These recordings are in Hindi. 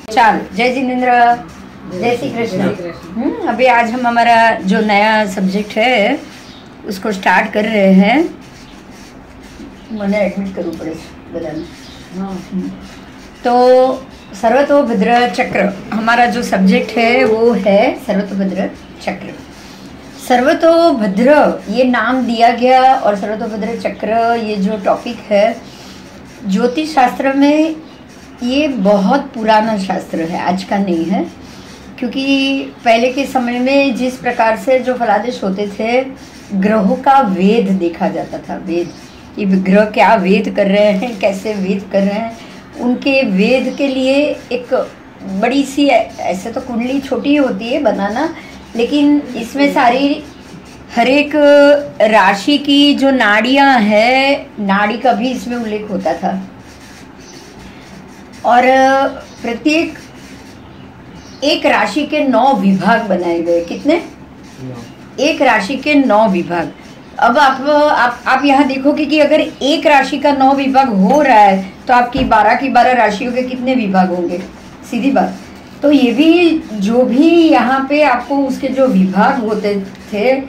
चाल जय जिनेन्द्र, जय श्री कृष्ण। अभी आज हम हमारा जो नया सब्जेक्ट है उसको स्टार्ट कर रहे हैं। मैंने एडमिट करूँ पड़े बदल। तो सर्वतोभद्र चक्र हमारा जो सब्जेक्ट है वो है सर्वतोभद्र चक्र। सर्वतोभद्र ये नाम दिया गया और सर्वतोभद्र चक्र ये जो टॉपिक है ज्योतिष शास्त्र में ये बहुत पुराना शास्त्र है, आज का नहीं है। क्योंकि पहले के समय में जिस प्रकार से जो फलादेश होते थे, ग्रहों का वेद देखा जाता था। वेद, ये ग्रह क्या वेद कर रहे हैं, कैसे वेद कर रहे हैं, उनके वेद के लिए एक बड़ी सी, ऐसे तो कुंडली छोटी होती है बनाना, लेकिन इसमें सारी हर एक राशि की जो नाड़ियाँ हैं, नाड़ी का भी इसमें उल्लेख होता था। और प्रत्येक एक राशि के 9 विभाग बनाए गए। कितने? एक राशि के 9 विभाग। अब आप यहाँ देखोगे कि अगर एक राशि का 9 विभाग हो रहा है तो आपकी 12 की 12 राशियों के कितने विभाग होंगे? सीधी बात। तो ये भी जो भी यहाँ पे आपको उसके जो विभाग होते थे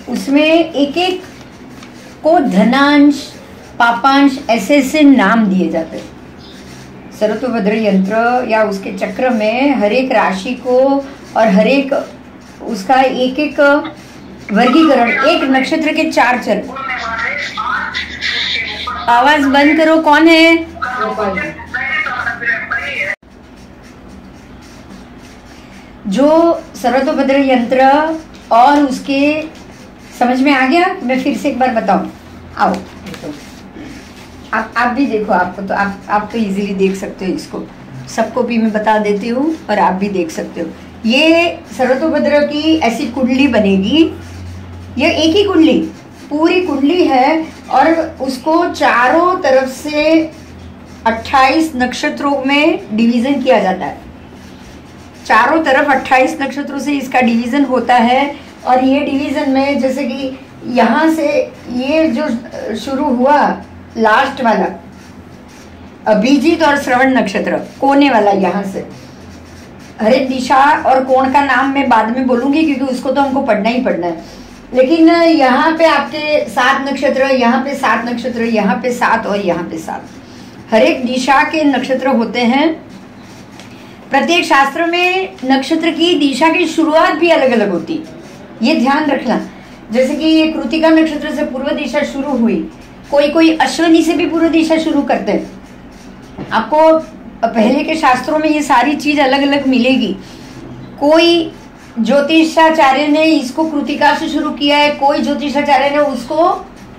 उसमें एक एक को धनांश, पापांश ऐसे नाम दिए जाते। सर्वतोभद्र यंत्र या उसके चक्र में हर एक राशि को और हर एक उसका एक एक वर्गीकरण, एक नक्षत्र के 4 चरण। आवाज बंद करो, कौन है? जो सर्वतोभद्र यंत्र और उसके समझ में आ गया? मैं फिर से एक बार बताऊं। आओ आप भी देखो, आपको तो आप तो इजीली देख सकते हो इसको। सबको भी मैं बता देती हूँ और आप भी देख सकते हो। ये सर्वतोभद्र की ऐसी कुंडली बनेगी। ये एक ही कुंडली, पूरी कुंडली है और उसको चारों तरफ से 28 नक्षत्रों में डिवीजन किया जाता है। चारों तरफ 28 नक्षत्रों से इसका डिवीजन होता है। और ये डिवीजन में जैसे कि यहाँ से ये जो शुरू हुआ लास्ट वाला अभिजीत और श्रवण नक्षत्र, कोने वाला, यहाँ से हर एक दिशा और कोण का नाम मैं बाद में बोलूंगी क्योंकि उसको तो हमको पढ़ना ही पढ़ना है। लेकिन यहाँ पे आपके 7 नक्षत्र, यहाँ पे 7 नक्षत्र, यहाँ पे 7 और यहाँ पे 7, हर एक दिशा के नक्षत्र होते हैं। प्रत्येक शास्त्र में नक्षत्र की दिशा की शुरुआत भी अलग अलग होती, ये ध्यान रखना। जैसे कि ये कृतिका नक्षत्र से पूर्व दिशा शुरू हुई, कोई अश्वनी से भी पूर्व दिशा शुरू करते हैं। आपको पहले के शास्त्रों में ये सारी चीज अलग अलग मिलेगी। कोई ज्योतिषाचार्य ने इसको कृतिका से शुरू किया है, कोई ज्योतिषाचार्य ने उसको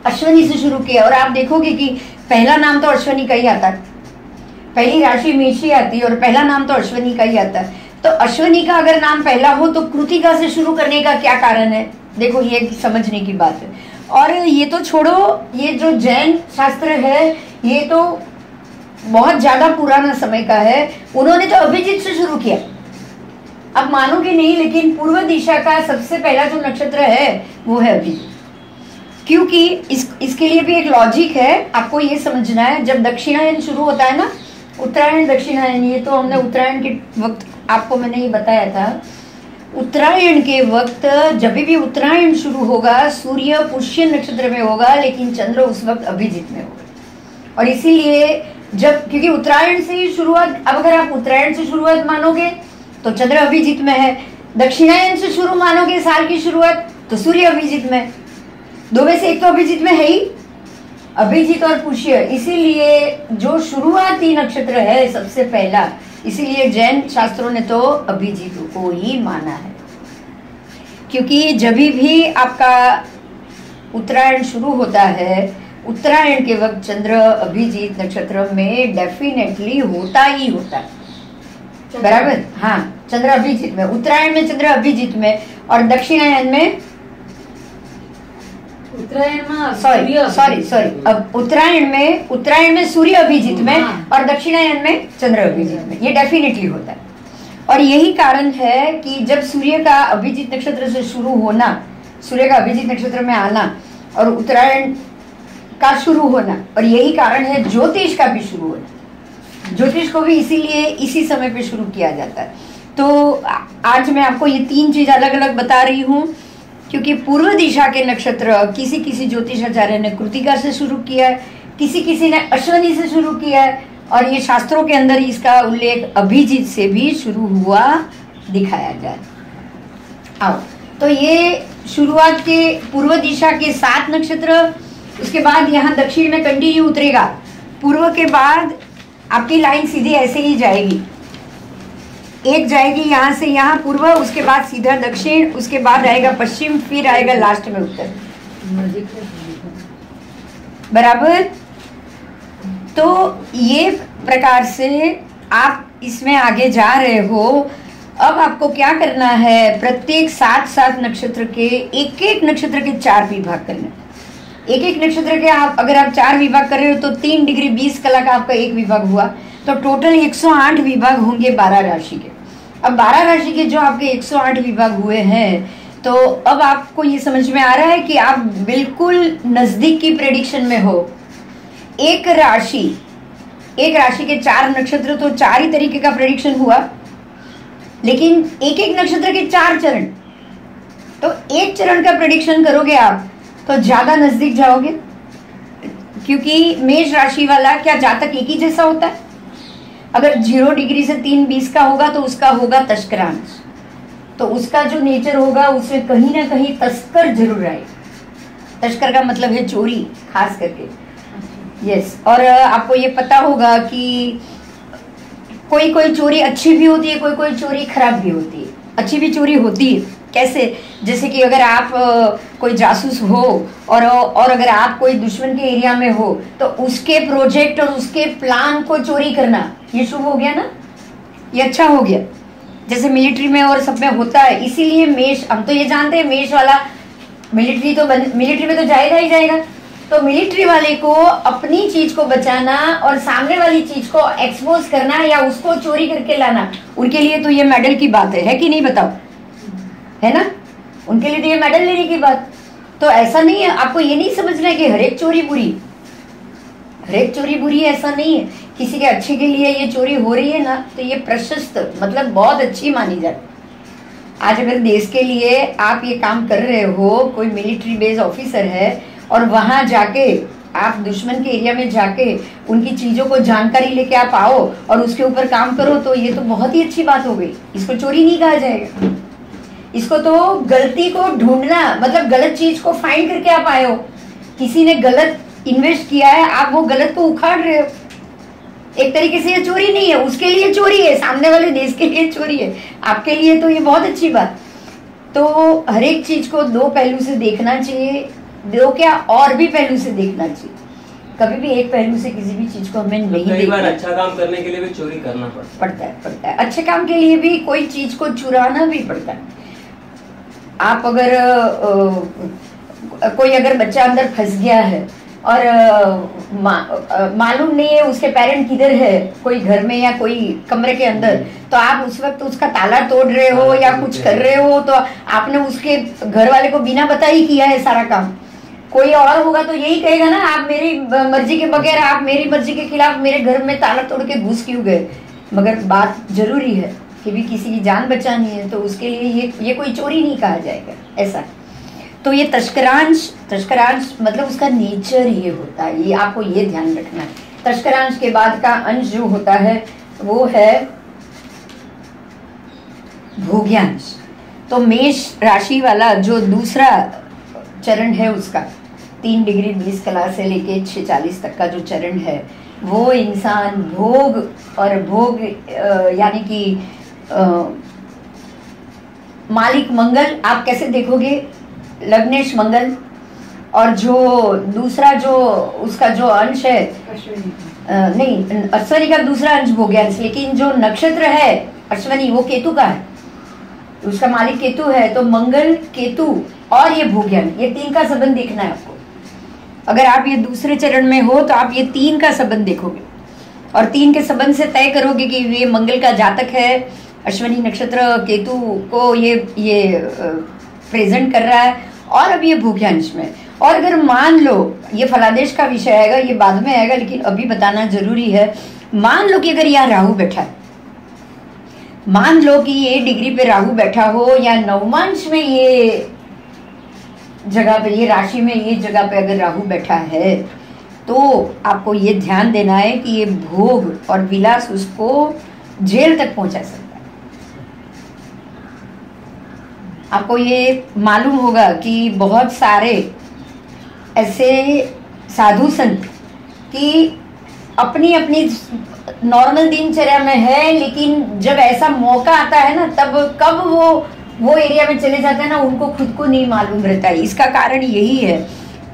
अश्वनी से शुरू किया। और आप देखोगे कि पहला नाम तो अश्वनी का ही आता है, पहली राशि मेषी आती है और पहला नाम तो अश्वनी का ही आता है। तो अश्वनी का अगर नाम पहला हो तो कृतिका से शुरू करने का क्या कारण है? देखो, ये समझने की बात है। और ये तो छोड़ो, ये जो जैन शास्त्र है ये तो बहुत ज्यादा पुराना समय का है। उन्होंने तो अभिजीत से शुरू किया। अब मानोगे नहीं, लेकिन पूर्व दिशा का सबसे पहला जो नक्षत्र है वो है अभिजीत। क्योंकि इसके लिए भी एक लॉजिक है, आपको ये समझना है। जब दक्षिणायन शुरू होता है ना, उत्तरायण दक्षिणायन, ये तो हमने उत्तरायण के वक्त आपको मैंने ये बताया था। उत्तरायण के वक्त जब भी उत्तरायण शुरू होगा, सूर्य पुष्य नक्षत्र में होगा, लेकिन चंद्र उस वक्त अभिजीत में होगा। और इसीलिए जब, क्योंकि उत्तरायण से ही शुरुआत, अब अगर आप उत्तरायण से शुरुआत मानोगे तो चंद्र अभिजीत में है, दक्षिणायन से शुरू मानोगे साल की शुरुआत तो सूर्य अभिजीत में। दो में से एक तो अभिजीत में है ही, अभिजीत और पुष्य। इसीलिए जो शुरुआती नक्षत्र है सबसे पहला, इसीलिए जैन शास्त्रों ने तो अभिजीत को ही माना है। क्योंकि जब भी आपका उत्तरायण शुरू होता है, उत्तरायण के वक्त चंद्र अभिजीत नक्षत्र में डेफिनेटली होता ही होता है, बराबर? हाँ, चंद्र अभिजीत में, उत्तरायण में चंद्र अभिजीत में, और दक्षिणायन में सॉरी अब उत्तरायण में सूर्य अभिजीत में और दक्षिणायन में चंद्र अभिजीत में, ये डेफिनेटली होता है। और यही कारण है कि जब सूर्य का अभिजीत नक्षत्र से शुरू होना, सूर्य का अभिजीत नक्षत्र में आना और उत्तरायण का शुरू होना, और यही कारण है ज्योतिष का भी शुरू होना। ज्योतिष को भी इसीलिए इसी समय पे शुरू किया जाता है। तो आज मैं आपको ये 3 चीज अलग अलग बता रही हूँ, क्योंकि पूर्व दिशा के नक्षत्र किसी किसी ज्योतिषाचार्य ने कृतिका से शुरू किया है, किसी किसी ने अश्वनी से शुरू किया है, और ये शास्त्रों के अंदर इसका उल्लेख अभिजीत से भी शुरू हुआ दिखाया जाए। आओ, तो ये शुरुआत के पूर्व दिशा के 7 नक्षत्र, उसके बाद यहाँ दक्षिण में कंटिन्यू उतरेगा। पूर्व के बाद आपकी लाइन सीधी ऐसे ही जाएगी, एक जाएगी यहाँ से यहाँ पूर्व, उसके बाद सीधा दक्षिण, उसके बाद आएगा पश्चिम, फिर आएगा लास्ट में उत्तर। बराबर। तो ये प्रकार से आप इसमें आगे जा रहे हो। अब आपको क्या करना है, प्रत्येक 7 नक्षत्र के एक नक्षत्र के 4 विभाग करने। एक नक्षत्र के आप अगर आप 4 विभाग कर रहे हो तो 3 डिग्री 20 कला का आपका एक विभाग हुआ, तो टोटल 108 विभाग होंगे 12 राशि के। अब 12 राशि के जो आपके 108 विभाग हुए हैं, तो अब आपको ये समझ में आ रहा है कि आप बिल्कुल नजदीक की प्रेडिक्शन में हो। एक राशि के 4 नक्षत्र, तो 4 ही तरीके का प्रेडिक्शन हुआ, लेकिन एक नक्षत्र के 4 चरण, तो एक चरण का प्रेडिक्शन करोगे आप तो ज्यादा नजदीक जाओगे। क्योंकि मेष राशि वाला क्या जातक एक ही जैसा होता है? अगर 0 डिग्री से 3:20 का होगा तो उसका होगा तस्करांश, तो उसका जो नेचर होगा उसमें कहीं ना कहीं तस्कर जरूर आएगा। तस्कर का मतलब है चोरी, खास करके। यस, और आपको ये पता होगा कि कोई कोई चोरी अच्छी भी होती है, कोई कोई चोरी खराब भी होती है। अच्छी भी चोरी होती है, कैसे? जैसे कि अगर आप कोई जासूस हो और अगर आप कोई दुश्मन के एरिया में हो, तो उसके प्रोजेक्ट और उसके प्लान को चोरी करना, ये शुभ हो गया ना, ये अच्छा हो गया। जैसे मिलिट्री में और सब में होता है। इसीलिए मेष, हम तो ये जानते हैं मेष वाला मिलिट्री में तो जाएगा ही जाएगा। तो मिलिट्री वाले को अपनी चीज को बचाना और सामने वाली चीज को एक्सपोज करना या उसको चोरी करके लाना, उनके लिए तो ये मेडल की बात है कि नहीं? बताओ, है ना? उनके लिए तो ये मेडल लेने की बात। तो ऐसा नहीं है, आपको ये नहीं समझना है कि हर एक चोरी बुरी, ऐसा नहीं है। किसी के अच्छे के लिए ये चोरी हो रही है ना, तो ये प्रशस्त, मतलब बहुत अच्छी मानी जाती। आज अगर देश के लिए आप ये काम कर रहे हो, कोई मिलिट्री बेस ऑफिसर है और वहां जाके आप दुश्मन के एरिया में जाके उनकी चीजों को जानकारी लेके आप आओ और उसके ऊपर काम करो, तो ये तो बहुत ही अच्छी बात हो गई। इसको चोरी नहीं कहा जाएगा, इसको तो गलती को ढूंढना, मतलब गलत चीज को फाइंड करके आप आए हो। किसी ने गलत इन्वेस्ट किया है, आप वो गलत को उखाड़ रहे हो। एक तरीके से ये चोरी नहीं है, उसके लिए चोरी है, सामने वाले देश के लिए चोरी है, आपके लिए तो ये बहुत अच्छी बात। तो हर एक चीज को 2 पहलू से देखना चाहिए, 2 क्या और भी पहलू से देखना चाहिए। कभी भी एक पहलू से किसी भी चीज को हमें नहीं देखना। कई बार अच्छा काम करने के लिए भी चोरी करना पड़ता है। अच्छे काम के लिए भी कोई चीज को चुराना भी पड़ता है। आप अगर कोई अगर बच्चा अंदर फंस गया है और मालूम नहीं है उसके पेरेंट किधर है, कोई घर में या कोई कमरे के अंदर, तो आप उस वक्त उसका ताला तोड़ रहे हो या कुछ कर रहे हो, तो आपने उसके घर वाले को बिना बताए ही किया है सारा काम। कोई और होगा तो यही कहेगा ना, आप मेरी मर्जी के बगैर, आप मेरी मर्जी के खिलाफ मेरे घर में ताला तोड़ के घुस क्यों गए? मगर बात जरूरी है कि भी किसी की जान बचानी है, तो उसके लिए ये कोई चोरी नहीं कहा जाएगा ऐसा। तो ये तस्करांश मतलब उसका नेचर ये होता है, ये आपको ये ध्यान रखना है। तस्करांश के बाद का अंश जो होता है वो है भोग्यांश। तो मेष राशि वाला जो दूसरा चरण है उसका 3 डिग्री 20 कला से लेके 6:40 तक का जो चरण है, वो इंसान भोग यानी कि मालिक मंगल आप कैसे देखोगे? लग्नेश मंगल, और जो दूसरा जो उसका जो अंश है नहीं, अश्वनी का दूसरा अंश भोग्यांश, लेकिन जो नक्षत्र है अश्वनी वो केतु का है, उसका मालिक केतु है। तो मंगल, केतु और ये भोग्यांश, ये 3 का संबंध देखना है आपको। अगर आप ये दूसरे चरण में हो तो आप ये 3 का संबंध देखोगे और 3 के संबंध से तय करोगे कि ये मंगल का जातक है, अश्वनी नक्षत्र केतु को ये प्रेजेंट कर रहा है, और अब ये भोग्यांश में। और अगर मान लो, ये फलादेश का विषय आएगा, ये बाद में आएगा, लेकिन अभी बताना जरूरी है। मान लो कि अगर यहाँ राहु बैठा है, मान लो कि ये डिग्री पे राहु बैठा हो या नवमांश में ये जगह पे, ये राशि में ये जगह पे अगर राहु बैठा है, तो आपको ये ध्यान देना है कि ये भोग और विलास उसको जेल तक पहुंचा सकता है। आपको ये मालूम होगा कि बहुत सारे ऐसे साधु संत कि अपनी अपनी नॉर्मल दिनचर्या में है, लेकिन जब ऐसा मौका आता है ना, तब कब वो एरिया में चले जाते हैं ना, उनको खुद को नहीं मालूम रहता है। इसका कारण यही है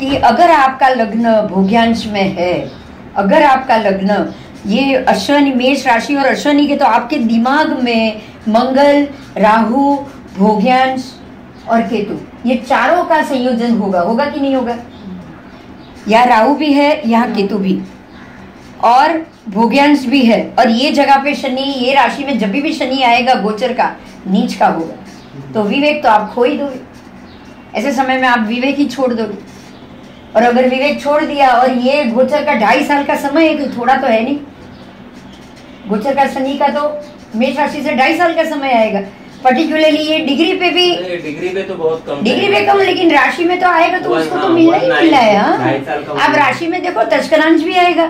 कि अगर आपका लग्न भोग्यांश में है, अगर आपका लग्न ये अश्वनी, मेष राशि और अश्वनी के, तो आपके दिमाग में मंगल, राहु, भोग्यांश और केतु, ये चारों का संयोजन होगा कि नहीं होगा? यहाँ राहु भी है, यहाँ केतु भी, और भोग्यांश भी है, और ये जगह पे शनि, ये राशि में जब भी शनि आएगा गोचर का, नीच का होगा, तो विवेक तो आप खो ही दोगे। ऐसे समय में आप विवेक ही छोड़ दोगे, और अगर विवेक छोड़ दिया और ये गोचर का 2.5 साल का समय है, तो थोड़ा तो है नहीं। गोचर का शनि का तो मेष राशि से 2.5 साल का समय आएगा। पर्टिकुलरली ये डिग्री पे भी, डिग्री पे तो बहुत कम, डिग्री पे कम, लेकिन राशि में तो आएगा, तो उसको तो मिलना ही मिलना है। हाँ, आप राशि में देखो तस्करांश भी आएगा,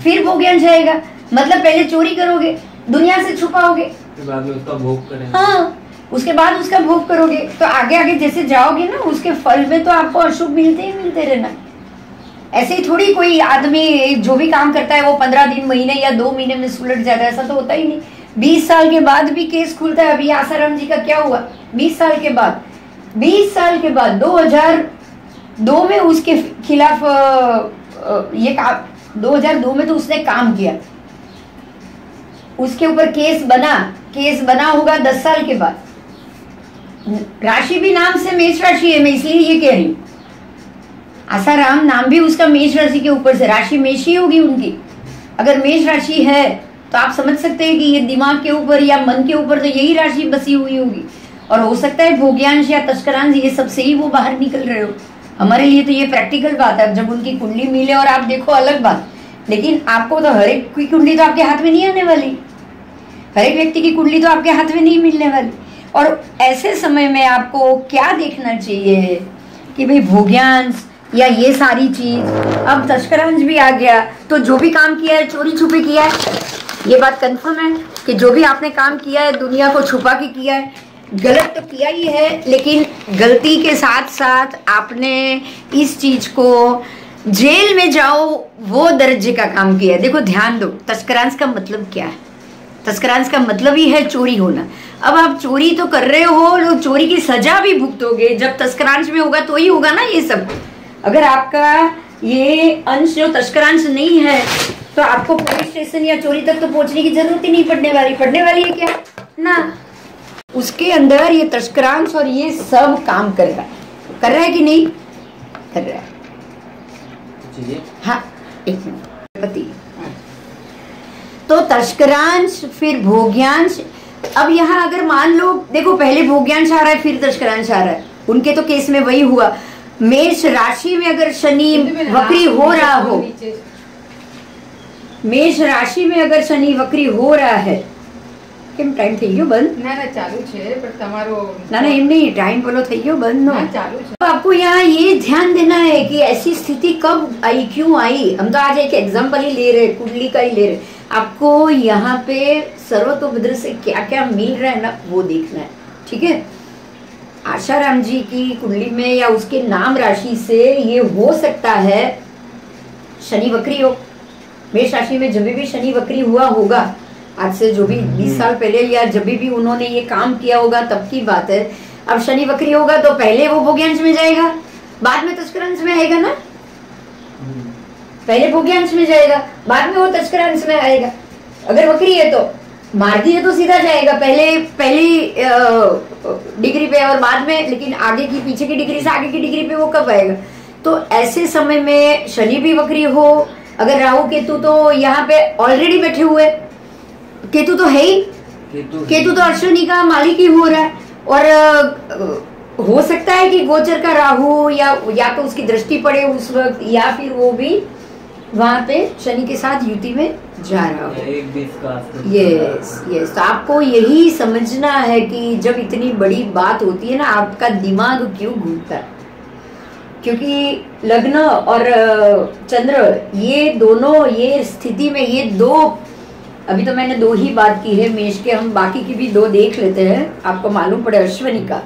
फिर भोग्यांश आएगा, मतलब पहले चोरी करोगे, दुनिया से छुपाओगे, बाद में उसका भोग करेंगे। हाँ, उसके बाद उसका भोग करोगे, तो आगे आगे जैसे जाओगे ना, उसके फल में तो आपको अशुभ मिलते ही मिलते रहना। ऐसे ही थोड़ी कोई आदमी जो भी काम करता है वो 15 दिन, महीने या 2 महीने में सुलट जाता है, ऐसा तो होता ही नहीं। 20 साल के बाद भी केस खुलता है। अभी आसाराम जी का क्या हुआ? 20 साल के बाद, 20 साल के बाद 2002 में उसके खिलाफ ये 2002 में तो उसने काम किया, उसके ऊपर केस बना होगा 10 साल के बाद। राशि भी नाम से मेष राशि है, मैं इसलिए ये कह रही हूँ। आसाराम नाम भी उसका मेष राशि के ऊपर से, राशि मेष ही होगी उनकी। अगर मेष राशि है तो आप समझ सकते हैं कि ये दिमाग के ऊपर या मन के ऊपर तो यही राशि बसी हुई होगी, और हो सकता है भोग्यांश या तस्करांश ये सबसे ही वो बाहर निकल रहे हो। हमारे लिए तो ये प्रैक्टिकल बात है। जब उनकी कुंडली मिले और आप देखो अलग बात, लेकिन आपको तो हर एक की कुंडली तो आपके हाथ में नहीं आने वाली, हर एक व्यक्ति की कुंडली तो आपके हाथ में नहीं मिलने वाली। और ऐसे समय में आपको क्या देखना चाहिए कि भाई भोग्यांश या ये सारी चीज, अब तस्करांश भी आ गया, तो जो भी काम किया है चोरी छुपे किया है, ये बात कंफर्म है कि जो भी आपने काम किया है दुनिया को छुपा के किया है। गलत तो किया ही है, लेकिन गलती के साथ साथ आपने इस चीज को जेल में जाओ वो दर्जे का काम किया है। देखो ध्यान दो, तस्करांश का मतलब क्या है? तस्करांश का मतलब ही है चोरी होना। अब आप चोरी तो कर रहे हो, लोग चोरी की सजा भी भुगतोगे। जब तस्करांश में होगा तो ही होगा ना ये सब। अगर आपका ये अंश जो तस्करांश नहीं है, तो आपको पुलिस स्टेशन या चोरी तक तो पहुंचने की जरूरत ही नहीं पड़ने वाली है क्या ना। उसके अंदर ये तस्करांश और ये सब काम कर रहा है कि नहीं कर रहा है? हाँ, एक मिनट। तो तस्करांश फिर भोग्यांश। अब यहाँ अगर मान लो, देखो पहले भोग्यांश आ रहा है फिर तस्करांश आ रहा है, उनके तो केस में वही हुआ। मेष राशि में अगर शनि वक्री हो रहा हो, मेष राशि में अगर शनि वक्री हो रहा है, કેમ ટાઈમ થઈ ગયો બંધ? ના ચાલુ છે પણ તમારો ના એમ नहीं, टाइम बोलो થઈ ગયો બંધ नो चालू છે। तो आपको यहाँ ये ध्यान देना है कि ऐसी स्थिति कब आई, क्यों आई। हम तो आज एक एग्जांपल ही ले रहे, कुंडली का ही ले रहे। आपको यहाँ पे सर्वतोभद्र से क्या क्या मिल रहा है ना, वो देखना है, ठीक है। आशाराम जी की कुंडली में या उसके नाम राशि से ये हो सकता है शनि वक्री हो। मेष राशि में जब भी शनि वक्री हुआ होगा, आज से जो भी 20 साल पहले या जब भी उन्होंने ये काम किया होगा तब की बात है। अब शनि वक्री होगा तो पहले वो भोग्यांश में जाएगा, बाद में तस्करांश में आएगा ना। पहले भोग्यांश में जाएगा, बाद में वो तस्करांश में आएगा। अगर वक्री है तो मार दिए तो सीधा जाएगा पहली डिग्री पे और बाद में, लेकिन आगे की पीछे की डिग्री से आगे की डिग्री पे वो कब आएगा। तो ऐसे समय में शनि भी वक्री हो, अगर राहु केतु तो यहाँ पे ऑलरेडी बैठे हुए, केतु तो है ही, केतु तो अश्विनी का मालिक ही हो रहा है। और हो सकता है कि गोचर का राहु या तो उसकी दृष्टि पड़े उस वक्त, या फिर वो भी वहां पे शनि के साथ युति में जा रहा हो। 1-20 का आसपास। यस, तो आपको यही समझना है कि जब इतनी बड़ी बात होती है ना, आपका दिमाग क्यों घूमता है, क्योंकि लग्न और चंद्र ये दोनों, ये स्थिति में ये दो, अभी तो मैंने 2 ही बात की है मेष के, हम बाकी की भी 2 देख लेते हैं, आपको मालूम पड़े। अश्विनी का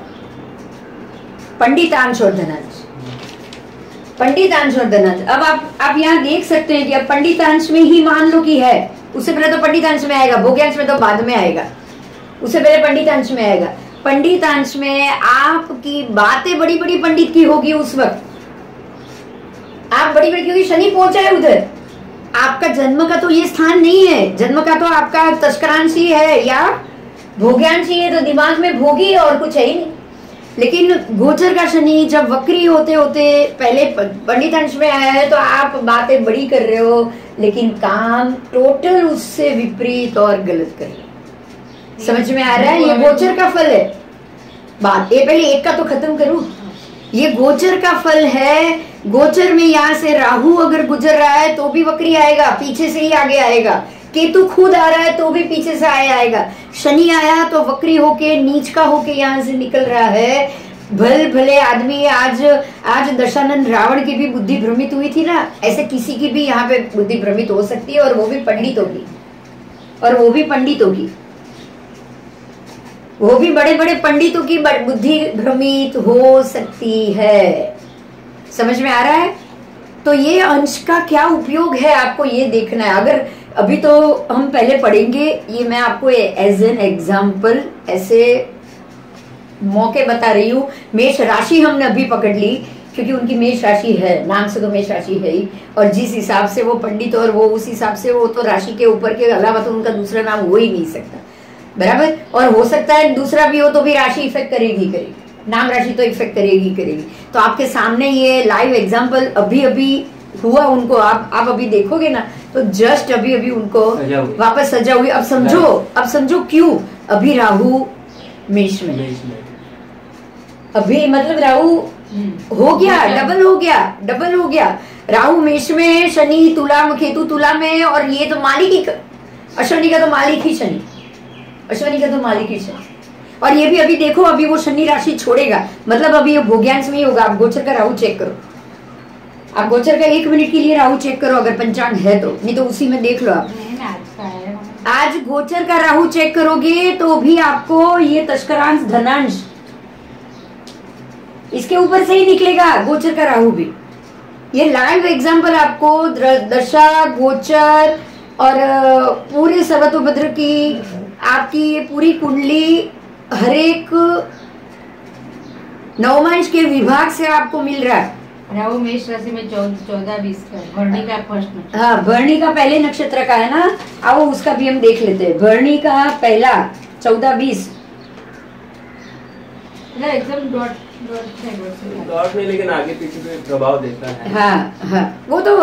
पंडितांश और धनांश, पंडितांश और धनांश। अब आप यहाँ देख सकते हैं कि अब पंडितांश में ही मान लो कि है, उससे पहले तो पंडितांश में आएगा, भोग्यांश में तो बाद में आएगा, उससे पहले पंडितांश में आएगा। पंडितांश में आपकी बातें बड़ी बड़ी पंडित की होगी उस वक्त, आप बड़ी बड़ी, क्योंकि शनि पहुंचा है उधर। आपका जन्म का तो ये स्थान नहीं है, जन्म का तो आपका तस्करांश ही है या भोग्यांश ही है, तो दिमाग में भोगी और कुछ है ही नहीं। लेकिन गोचर का शनि जब वक्री होते होते पहले पंडितांश में आया है, तो आप बातें बड़ी कर रहे हो, लेकिन काम टोटल उससे विपरीत और गलत कर रहे हो। समझ में आ रहा है? ये गोचर का फल है। बात ये पहले एक का तो खत्म करूं, ये गोचर का फल है। गोचर में यहाँ से राहु अगर गुजर रहा है तो भी वक्री आएगा, पीछे से ही आगे आएगा। केतु खुद आ रहा है तो भी पीछे से आएगा। शनि आया तो वक्री होके, नीच का होके यहाँ से निकल रहा है। भले आदमी आज दशानंद रावण की भी बुद्धि भ्रमित हुई थी ना, ऐसे किसी की भी यहाँ पे बुद्धि भ्रमित हो सकती है, और वो भी पंडितों की, और वो भी पंडितों की, वो भी बड़े बड़े पंडितों की बुद्धि भ्रमित हो सकती है। समझ में आ रहा है? तो ये अंश का क्या उपयोग है आपको ये देखना है। अगर अभी तो हम पहले पढ़ेंगे, ये मैं आपको एज एन एग्जाम्पल ऐसे मौके बता रही हूँ। मेष राशि हमने अभी पकड़ ली क्योंकि उनकी मेष राशि है, नाम से तो मेष राशि है ही, और जिस हिसाब से वो पंडित और वो उस हिसाब से वो तो राशि के ऊपर के अलावा तो उनका दूसरा नाम हो ही नहीं सकता, बराबर। और हो सकता है दूसरा भी हो तो भी राशि इफेक्ट करेगी, नाम राशि तो इफेक्ट करेगी। तो आपके सामने ये लाइव एग्जाम्पल अभी हुआ उनको, आप अभी देखोगे ना तो जस्ट अभी उनको वापस सजा हुई। अब समझो क्यों। अभी राहु मेष में, अभी मतलब राहु हो गया, डबल हो गया। राहु मेष में, शनि तुला में, केतु तुला में, और ये तो मालिक ही, अश्विनी का तो मालिक ही शनि, और ये भी अभी देखो, अभी वो शनि राशि छोड़ेगा, मतलब अभी ये भोग्यांश में ही होगा। आप गोचर का राहु चेक करो, आप गोचर का 1 मिनट के लिए राहु चेक करो अगर पंचांग है तो, नहीं तो उसी में देख लो आप। आज गोचर का राहु चेक करोगे तो भी आपको ये तस्करांश धनांश इसके ऊपर से ही निकलेगा, गोचर का राहु भी। ये लाइव एग्जाम्पल आपको दशा गोचर और पूरे सर्वतोभद्र की आपकी ये पूरी कुंडली हर एक नवमांश के विभाग से आपको मिल रहा है। राहु मेष राशि में 14-20 का, भरणी का फर्स्ट। हाँ, भरणी का पहले नक्षत्र का है ना, आओ उसका भी हम देख लेते हैं। भरणी का पहला 14-20 एकदम डॉट में, लेकिन आगे पीछे पे प्रभाव देता है। हाँ, वो तो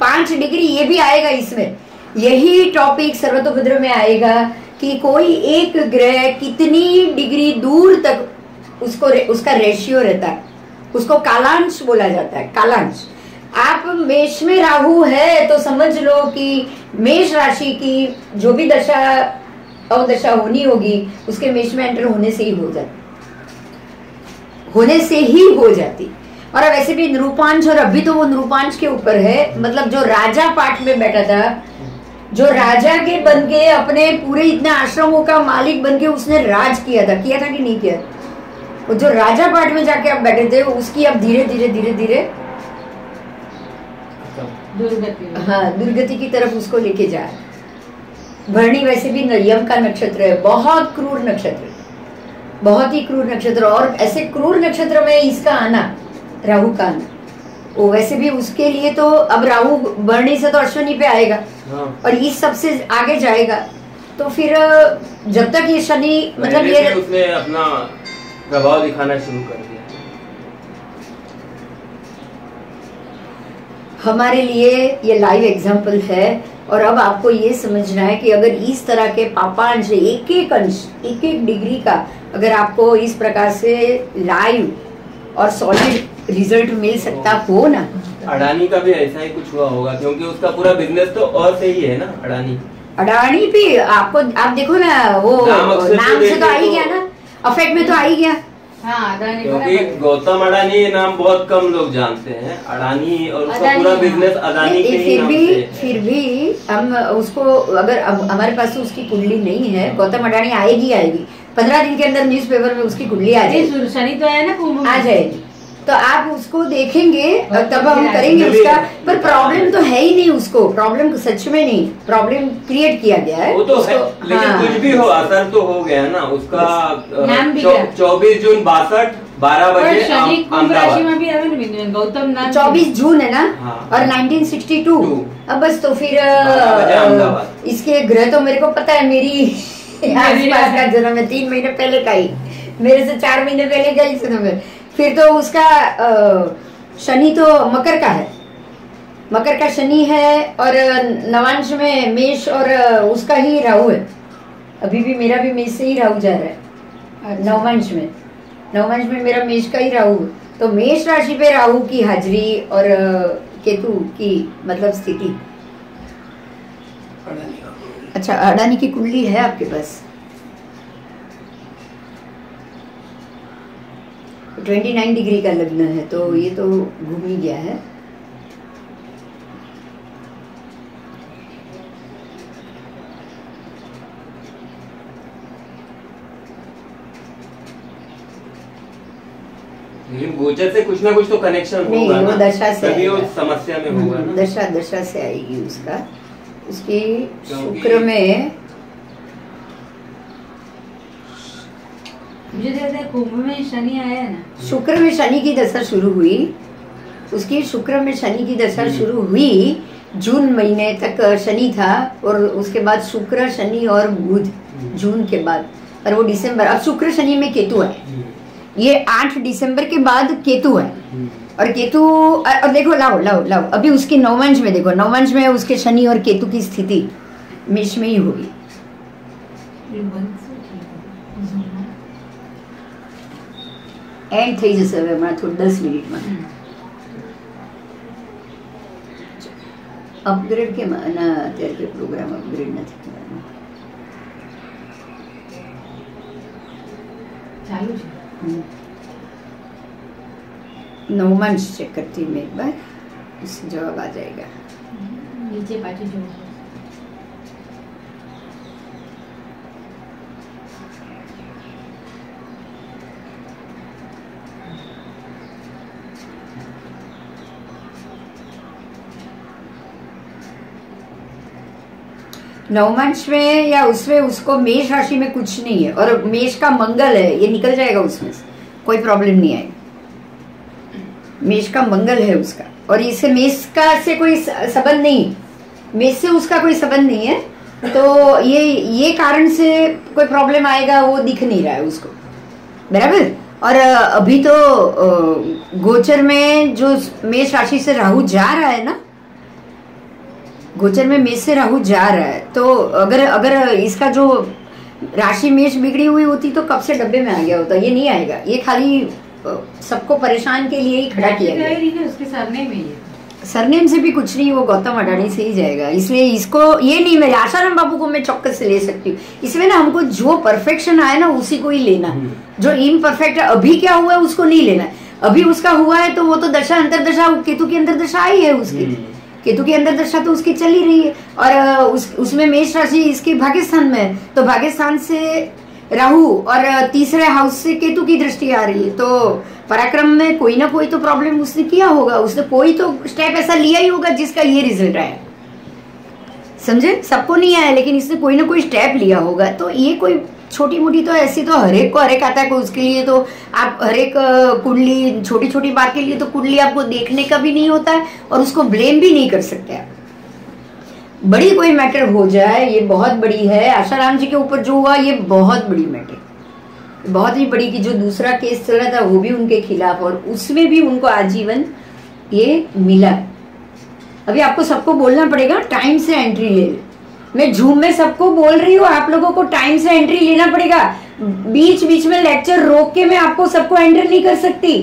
5 डिग्री ये भी आएगा इसमें। यही टॉपिक सर्वतोभद्र में आएगा कि कोई एक ग्रह कितनी डिग्री दूर तक उसका रेशियो रहता है, उसको कालांश बोला जाता है, कालांश। आप मेष में राहु है तो समझ लो कि मेष राशि की जो भी दशा अवदशा होनी होगी उसके मेष में एंटर होने से ही हो जाती। और वैसे भी निरूपांश, और अभी तो वो निरूपांश के ऊपर है, मतलब जो राजा पाठ में बैठा था, जो राजा के बन के अपने पूरे इतने आश्रमों का मालिक बन के उसने राज किया था कि नहीं किया, वो जो राजा पाठ में जाके आप बैठे थे उसकी अब धीरे धीरे दुर्गति की तरफ उसको लेके जा रहा है। भरणी वैसे भी यम का नक्षत्र है, बहुत क्रूर नक्षत्र, बहुत ही क्रूर नक्षत्र। और ऐसे क्रूर नक्षत्र में इसका आना, राहु का आना, वो वैसे भी उसके लिए तो अब राहु भरणी से तो अश्विनी पे आएगा। हाँ। और इस सबसे आगे जाएगा तो फिर जब तक ये शनि मतलब ये उसने अपना प्रभाव दिखाना शुरू कर दिया। हमारे लिए ये लाइव एग्जाम्पल है। और अब आपको ये समझना है कि अगर इस तरह के पापांश एक अंश 1 डिग्री का अगर आपको इस प्रकार से लाइव और सॉलिड रिजल्ट मिल सकता हो ना, अडानी का भी ऐसा ही कुछ हुआ होगा, क्योंकि उसका पूरा बिजनेस तो और से ही है ना अडानी। अडानी भी आपको, आप देखो ना, वो नाम से तो आ ही गया ना, अफेक्ट में तो आ ही गया। हाँ, अडानी, क्योंकि गौतम अडानी नाम बहुत कम लोग जानते हैं, अडानी और उसका पूरा बिजनेस अडानी के ही नाम से। फिर भी हम उसको, अगर हमारे पास तो उसकी कुंडली नहीं है, गौतम अडानी आएगी 15 दिन के अंदर न्यूज़पेपर में उसकी कुंडली आ जाएगी। शनि तो आया ना कुंभ में, आ जाएगी, तो आप उसको देखेंगे तब हम करेंगे उसका। पर प्रॉब्लम तो है ही नहीं उसको, प्रॉब्लम सच में नहीं, प्रॉब्लम क्रिएट किया गया है वो तो है, लेकिन कुछ भी हो असर तो हो गया ना उसका। 24 जून 62 12 बजे राशि में भी गौतम नाम 24 जून है ना। और 1962 अब बस, तो फिर इसके ग्रह तो मेरे को पता है, मेरी आसपास का जन्म है, 3 महीने पहले का ही, मेरे से 4 महीने पहले का ही जन्म है। फिर तो उसका शनि तो मकर का है, मकर का शनि है, और नवांश में मेष और उसका ही राहु है। अभी भी मेरा भी मेष से ही राहु जा रहा है, नववंश में मेरा मेष का ही राहु। तो मेष राशि पे राहु की हाजिरी और केतु की मतलब स्थिति। अच्छा, अडानी की कुंडली है आपके पास? 29 डिग्री का लग्न है, तो ये तो घूम ही गया है। लेकिन गोचर से कुछ ना कुछ तो कनेक्शन होगा ना, दशा से तभी वो समस्या में होगा ना। दशा से आएगी उसका, उसकी शुक्र में, मुझे लगता है कुंभ में शनि आया ना, शुक्र में शनि की दशा शुरू हुई, उसकी शुक्र में शनि की दशा शुरू हुई। जून महीने तक शनि था, और उसके बाद शुक्र, शनि और बुध जून के बाद, और वो दिसंबर, अब शुक्र शनि में केतु है। ये 8 दिसंबर के बाद केतु है, और केतु, और देखो, लाओ अभी उसके नववंश में देखो, नववंश में उसके शनि और केतु की स्थिति मेष में ही होगी। एंड થઈ જશે હવે હમણાં થોડું 10 મિનિટમાં। અપગ્રેડ કેમ ના, અત્યારે કે પ્રોગ્રામ અપગ્રેડ નથી કરવાનો, चालू है। नववंश चेक करती हूँ मैं एक बार, इससे जवाब आ जाएगा। नीचे पाछी जो नववंश में या उसमें उसको मेष राशि में कुछ नहीं है, और मेष का मंगल है, ये निकल जाएगा उसमें से, कोई प्रॉब्लम नहीं आएगी। मेष का मंगल है उसका, और इससे मेष का से कोई संबंध नहीं, मेष से उसका कोई संबंध नहीं है, तो ये कारण से कोई प्रॉब्लम आएगा वो दिख नहीं रहा है उसको, बराबर। और अभी तो गोचर में जो मेष राशि से राहु जा रहा है ना, गोचर में मेष से राहु जा रहा है, तो अगर इसका जो राशि मेष बिगड़ी हुई होती तो कब से डब्बे में आ गया होता। ये नहीं आएगा, ये खाली सबको परेशान के लिए ही खड़ा किया गया। उसके सरनेम में ये, सरनेम से भी कुछ नहीं, वो गौतम अडानी से ही जाएगा। इसलिए इसको ये नहीं, मैं आशाराम बाबू को मैं चौकस से ले सकती हूँ। इसमें ना हमको जो परफेक्शन आए ना उसी को ही लेना, जो इम्परफेक्ट है अभी क्या हुआ है उसको नहीं लेना। अभी उसका हुआ है तो वो तो दशा अंतरदशा, केतु की अंतर दशा आई है उसकी, केतु की अंदर दशा तो उसकी चल ही रही है, और उसमें मेष राशि इसके भाग्यस्थान में है, तो भाग्यस्थान से राहु और तीसरे हाउस से केतु की दृष्टि आ रही है, तो पराक्रम में कोई ना कोई तो प्रॉब्लम उसने किया होगा, उसने कोई तो स्टेप ऐसा लिया ही होगा जिसका ये रिजल्ट आया। समझे, सबको नहीं आया लेकिन इसने कोई ना कोई स्टेप लिया होगा। तो ये कोई छोटी मोटी तो ऐसी तो हरेक को हरेक आता है, कोई उसके लिए तो आप हरेक कुंडली, छोटी छोटी बात के लिए तो कुंडली आपको देखने का भी नहीं होता है और उसको ब्लेम भी नहीं कर सकते आप। बड़ी कोई मैटर हो जाए, ये बहुत बड़ी है। आशाराम जी के ऊपर जो हुआ ये बहुत बड़ी मैटर, बहुत ही बड़ी, कि जो दूसरा केस चल रहा था वो भी उनके खिलाफ, और उसमें भी उनको आजीवन ये मिला। अभी आपको सबको बोलना पड़ेगा, टाइम से एंट्री ले ले। मैं झूम में सबको बोल रही हूँ, आप लोगों को टाइम से एंट्री लेना पड़ेगा। बीच बीच में लेक्चर रोक के मैं आपको सबको एंटर नहीं कर सकती।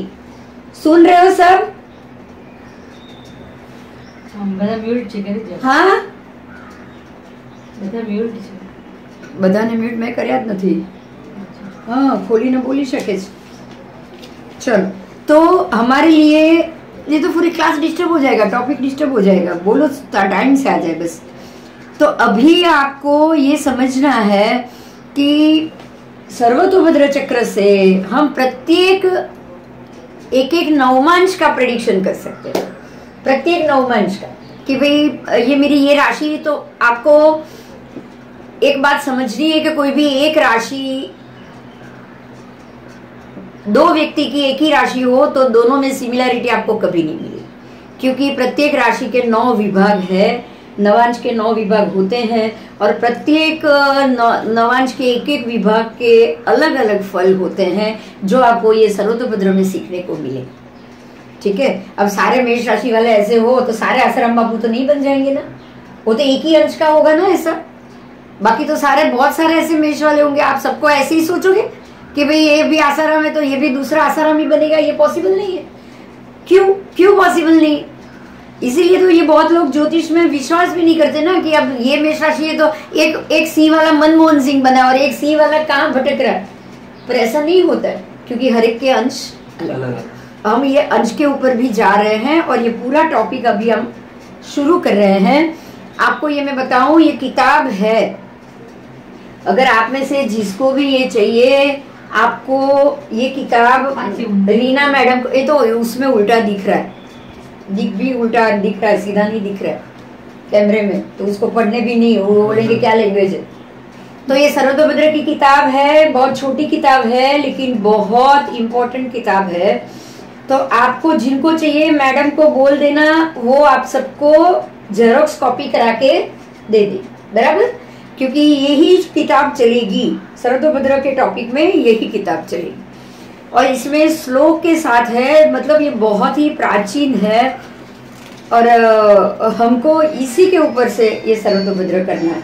सुन रहे हो सब? બધા મ્યુટ છે કરી દો. હા બધા મ્યુટ છે. બધાને મ્યુટ મેં કર્યા જ નથી. हाँ खोलीने बोली सके. चलो तो हमारे लिए ये तो पूरी क्लास डिस्टर्ब हो जाएगा, टॉपिक डिस्टर्ब हो जाएगा. बोलो टाइम से आ जाए बस. तो अभी आपको ये समझना है कि सर्वतोभद्र चक्र से हम प्रत्येक एक एक नवमांश का प्रेडिक्शन कर सकते हैं. प्रत्येक नवमांश का कि भाई ये मेरी ये राशि. तो आपको एक बात समझनी है कि कोई भी एक राशि, दो व्यक्ति की एक ही राशि हो तो दोनों में सिमिलैरिटी आपको कभी नहीं मिलेगी, क्योंकि प्रत्येक राशि के 9 विभाग है. नवांश के 9 विभाग होते हैं और प्रत्येक नवांश के एक एक विभाग के अलग अलग फल होते हैं जो आपको ये सर्वतोभद्र में सीखने को मिले. ठीक है. अब सारे मेष राशि वाले ऐसे हो तो सारे आसाराम बापू तो नहीं बन जाएंगे ना. वो तो एक ही अंश का होगा ना ऐसा. बाकी तो सारे बहुत सारे ऐसे मेष वाले होंगे. आप सबको ऐसे ही सोचोगे कि भाई ये भी आसाराम है तो ये भी दूसरा आसाराम ही बनेगा. ये पॉसिबल नहीं है. क्यों पॉसिबल नहीं? इसीलिए तो ये बहुत लोग ज्योतिष में विश्वास भी नहीं करते ना कि अब ये मेष राशि है तो एक सी वाला मनमोहन सिंह बना और एक सी वाला कहाँ भटक रहा है. पर ऐसा नहीं होता है, क्योंकि हर एक के अंश अलग. हम ये अंश के ऊपर भी जा रहे हैं और ये पूरा टॉपिक अभी हम शुरू कर रहे हैं. आपको ये मैं बताऊं, ये किताब है. अगर आप में से जिसको भी ये चाहिए, आपको ये किताब रीना मैडम को, ये तो उसमें उल्टा दिख रहा है, दिख भी उल्टा दिख रहा है, सीधा नहीं दिख रहा है कैमरे में, तो उसको पढ़ने भी नहीं, वो बोलेंगे क्या लैंग्वेज है. तो ये सर्वतोभद्र की किताब है. बहुत छोटी किताब है लेकिन बहुत इम्पोर्टेंट किताब है. तो आपको जिनको चाहिए मैडम को बोल देना, वो आप सबको जेरोक्स कॉपी करा के दे दे. बराबर. क्योंकि यही किताब चलेगी सर्वतोभद्र के टॉपिक में, यही किताब चलेगी. और इसमें श्लोक के साथ है, मतलब ये बहुत ही प्राचीन है और हमको इसी के ऊपर से ये सर्वतोभद्र करना है.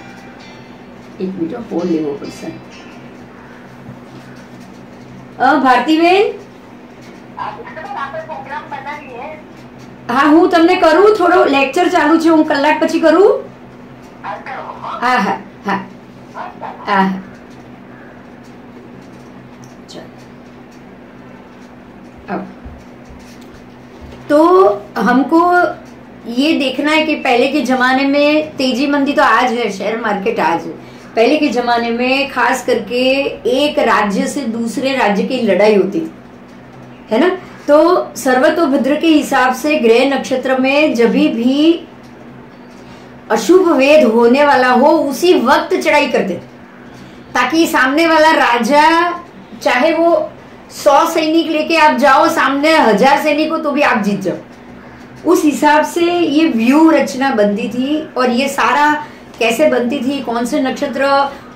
एक मिनट फोन ले वो पर्सन. भारती बेन, हाँ હું તમને કરું, થોડો લેક્ચર ચાલુ છે, હું કલાક પછી કરું. હા હા હા હા. तो हमको ये देखना है कि पहले के जमाने में तेजी मंदी तो आज है, शेयर मार्केट आज है. पहले के जमाने में खास करके एक राज्य से दूसरे राज्य की लड़ाई होती थी, है ना. तो सर्वतोभद्र के हिसाब से ग्रह नक्षत्र में जब भी अशुभ वेद होने वाला हो उसी वक्त चढ़ाई करते, ताकि सामने वाला राजा, चाहे वो 100 सैनिक लेके आप जाओ, सामने 1000 सैनिक हो तो भी आप जीत जाओ. उस हिसाब से ये व्यू रचना बनती थी. और ये सारा कैसे बनती थी, कौन से नक्षत्र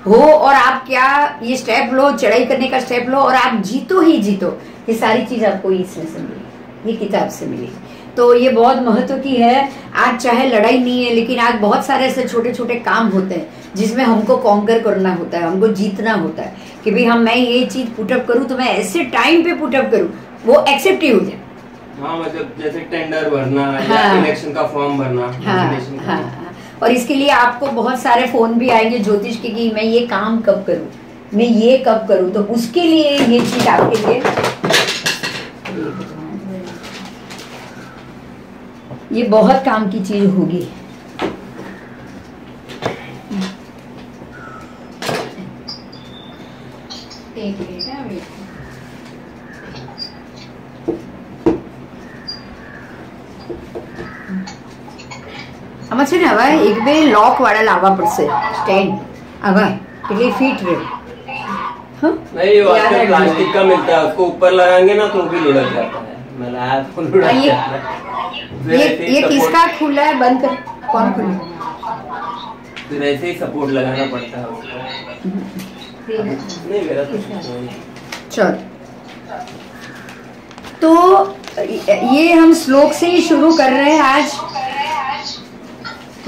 हो और आप क्या ये स्टेप लो, चढ़ाई करने का स्टेप लो और आप जीतो ही जीतो. ये सारी चीज आपको इसमें से मिलेगी, ये किताब से मिलेगी. तो ये बहुत महत्व की है. आज चाहे लड़ाई नहीं है, लेकिन आज बहुत सारे ऐसे छोटे छोटे काम होते हैं जिसमें हमको कॉन्कर करना होता है, हमको जीतना होता है कि भाई मैं ये चीज पुटअप करूँ तो मैं ऐसे टाइम पे पुटअप करूँ वो एक्सेप्ट ही हो जाए. हाँ, मतलब जैसे टेंडर भरना, हाँ, या इलेक्शन का फॉर्म भरना. हाँ. और इसके लिए आपको बहुत सारे फोन भी आएंगे ज्योतिष के कि मैं ये काम कब करूं, मैं ये कब करूं. तो उसके लिए ये चीज आपके लिए, ये बहुत काम की चीज होगी. આમાં છે ને હવે એક બે લોક વાળા લાવવા પડશે સ્ટેન્ડ. હવે એટલે ફિટ રહે. नहीं, वो आजकल प्लास्टिक का मिलता है, उसको ऊपर लगाएंगे ना तो भी लुढ़क जाता है. मैं लाया तो लुढ़क जाता है. ये किसका खुला है, बंद कर. कौन खुला? फिर ऐसे ही सपोर्ट लगाना पड़ता है उसको. नहीं मेरा तो. चल, तो ये हम श्लोक से ही शुरू कर रहे हैं आज.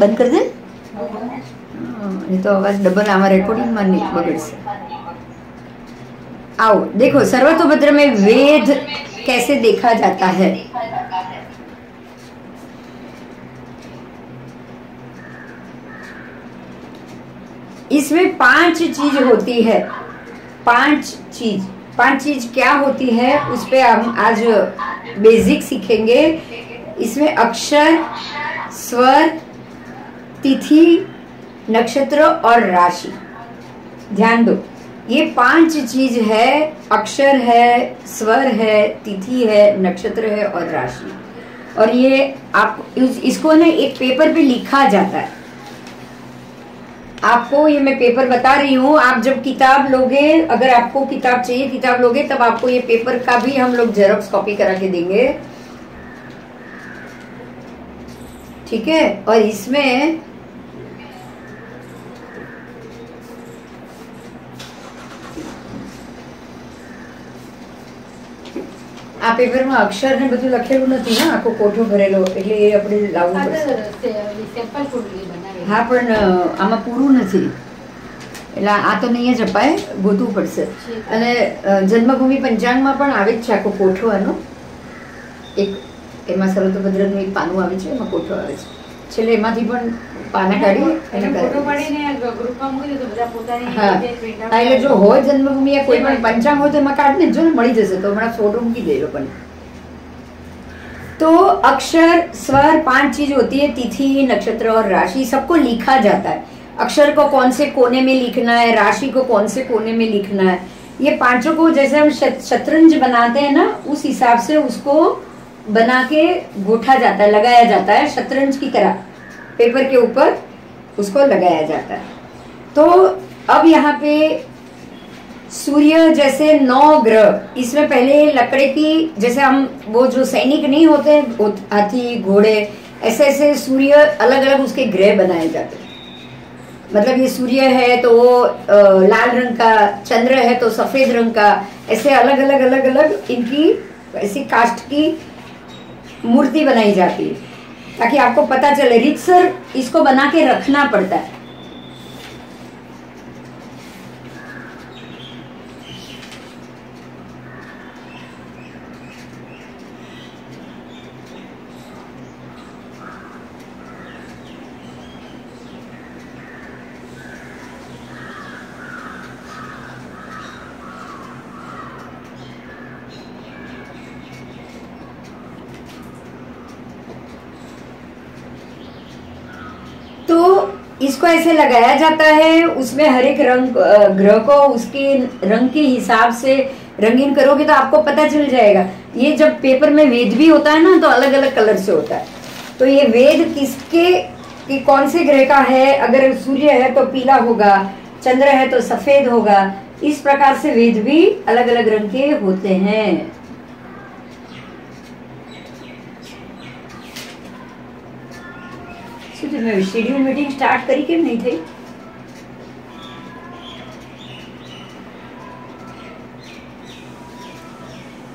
बंद कर दे. ये तो आवाज डबल हमारे रिकॉर्डिंग में नहीं बगड़ से. आओ देखो सर्वतोभद्र में वेद कैसे देखा जाता है. इसमें 5 चीज होती है। 5 चीज क्या होती है उस पे हम आज बेसिक सीखेंगे। इसमें अक्षर, स्वर, तिथि, नक्षत्र और राशि। ध्यान दो, ये 5 चीज है। अक्षर है, स्वर है, तिथि है, नक्षत्र है और राशि। और ये आप इसको ना एक पेपर पे लिखा जाता है। आपको ये मैं पेपर बता रही हूँ, आप जब किताब लोगे, अगर आपको किताब चाहिए, किताब लोगे, तब आपको ये पेपर का भी हम लोग जेरोक्स कॉपी करा के देंगे, ठीक है। और इसमें આ પેપરમાં અક્ષર ને બધું લખેલું નથી ને, આખો કોઠો ભરેલો, એટલે એ આપણે લાવવું પડશે। હા, પણ આમાં પૂરું નથી, એટલે આ તો નહીં જ અપાય, ગોતવું પડશે। અને જન્મભૂમિ પંચાંગમાં પણ આવે જ છે આખો કોઠો આનો, એક એમાં સર્વતોભદ્રનું એક પાનું આવે છે, એમાં કોઠો આવે છે, છેલ્લે એમાંથી પણ પાના કાઢી અને ફોટો પાડીને ગ્રુપમાં મૂકી દો તો બધા પોતાની રીતે પ્રિન્ટ આઉટ। એટલે જો હોય જન્મભૂમિ या कोई પણ પંચાંગ હોય તો એમાં કાઢને જો ને મળી જશે, તો હમણાં ફોટો મૂકી દે લોકોને। तो अक्षर, स्वर 5 चीज होती है, तिथि, नक्षत्र और राशि। सबको लिखा जाता है। अक्षर को कौन से कोने में लिखना है, राशि को कौन से कोने में लिखना है, ये पांचों को जैसे हम शतरंज बनाते हैं ना, उस हिसाब से उसको बना के गोठा जाता है, लगाया जाता है, शतरंज की तरह पेपर के ऊपर उसको लगाया जाता है। तो अब यहाँ पे सूर्य जैसे 9 ग्रह, इसमें पहले लकड़े की, जैसे हम वो जो सैनिक नहीं होते, हाथी, घोड़े, ऐसे ऐसे सूर्य अलग अलग उसके ग्रह बनाए जाते हैं। मतलब ये सूर्य है तो वो लाल रंग का, चंद्र है तो सफेद रंग का, ऐसे अलग अलग इनकी ऐसी काष्ठ की मूर्ति बनाई जाती है, ताकि आपको पता चले। रीतसर इसको बना के रखना पड़ता है। तो इसको ऐसे लगाया जाता है, उसमें हर एक रंग ग्रह को उसके रंग के हिसाब से रंगीन करोगे तो आपको पता चल जाएगा। ये जब पेपर में वेद भी होता है ना, तो अलग अलग कलर से होता है। तो ये वेद किसके कि कौन से ग्रह का है, अगर सूर्य है तो पीला होगा, चंद्र है तो सफेद होगा। इस प्रकार से वेद भी अलग अलग रंग के होते हैं। शेड्यूल मीटिंग स्टार्ट करी केम नहीं थी?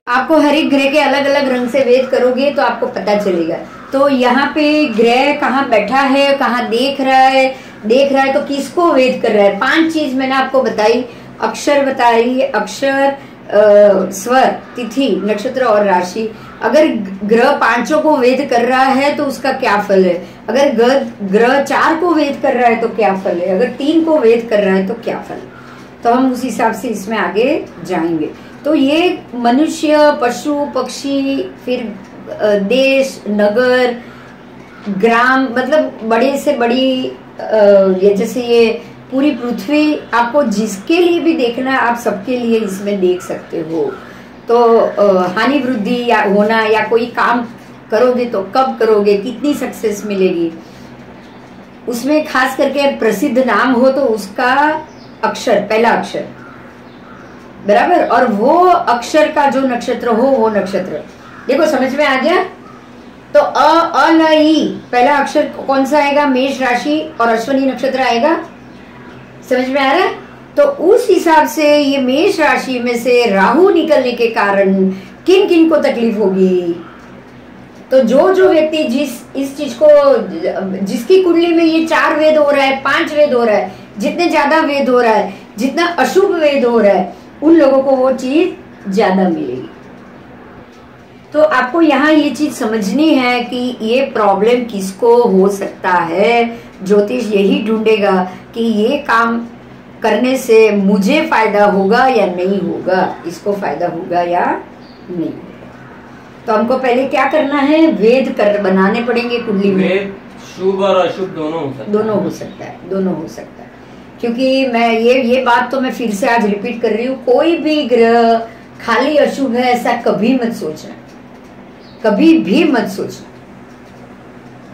आपको हर एक ग्रह के अलग अलग रंग से वेद करोगे तो आपको पता चलेगा। तो यहाँ पे ग्रह कहाँ बैठा है, कहाँ देख रहा है तो किसको वेद कर रहा है। 5 चीज मैंने आपको बताई, अक्षर बताई, अक्षर, स्वर, तिथि, नक्षत्र और राशि। अगर ग्रह 5 को वेद कर रहा है तो उसका क्या फल है, अगर ग्रह 4 को वेद कर रहा है तो क्या फल है, अगर 3 को वेद कर रहा है तो क्या फल है। तो हम उस हिसाब से इसमें आगे जाएंगे। तो ये मनुष्य, पशु, पक्षी, फिर देश, नगर, ग्राम, मतलब बड़े से बड़ी ये जैसे ये पूरी पृथ्वी, आपको जिसके लिए भी देखना है आप सबके लिए इसमें देख सकते हो। तो हानि वृद्धि या होना, या कोई काम करोगे तो कब करोगे, कितनी सक्सेस मिलेगी, उसमें खास करके प्रसिद्ध नाम हो तो उसका अक्षर, पहला अक्षर बराबर, और वो अक्षर का जो नक्षत्र हो वो नक्षत्र। देखो समझ में आ गया। तो अ न ई पहला अक्षर कौन सा आएगा, मेष राशि और अश्विनी नक्षत्र आएगा। समझ में आ रहा है। तो उस हिसाब से ये मेष राशि में से राहु निकलने के कारण किन किन को तकलीफ होगी। तो जो व्यक्ति इस चीज को, जिसकी कुंडली में ये 4 वेद हो रहा है, 5 वेद हो रहा है, जितने ज्यादा वेद हो रहा है, जितना अशुभ वेद हो रहा है, उन लोगों को वो चीज ज्यादा मिलेगी। तो आपको यहाँ ये चीज समझनी है कि ये प्रॉब्लम किसको हो सकता है। ज्योतिष यही ढूंढेगा कि ये काम करने से मुझे फायदा होगा या नहीं होगा, इसको फायदा होगा या नहीं। तो हमको पहले क्या करना है, वेद कर बनाने पड़ेंगे कुंडली में। वेद शुभ और अशुभ दोनों हो सकता है। दोनों हो सकता है, दोनों हो सकता है। क्योंकि मैं ये बात तो मैं फिर से आज रिपीट कर रही हूँ, कोई भी ग्रह खाली अशुभ है ऐसा कभी मत सोचना, कभी भी मत सोचना।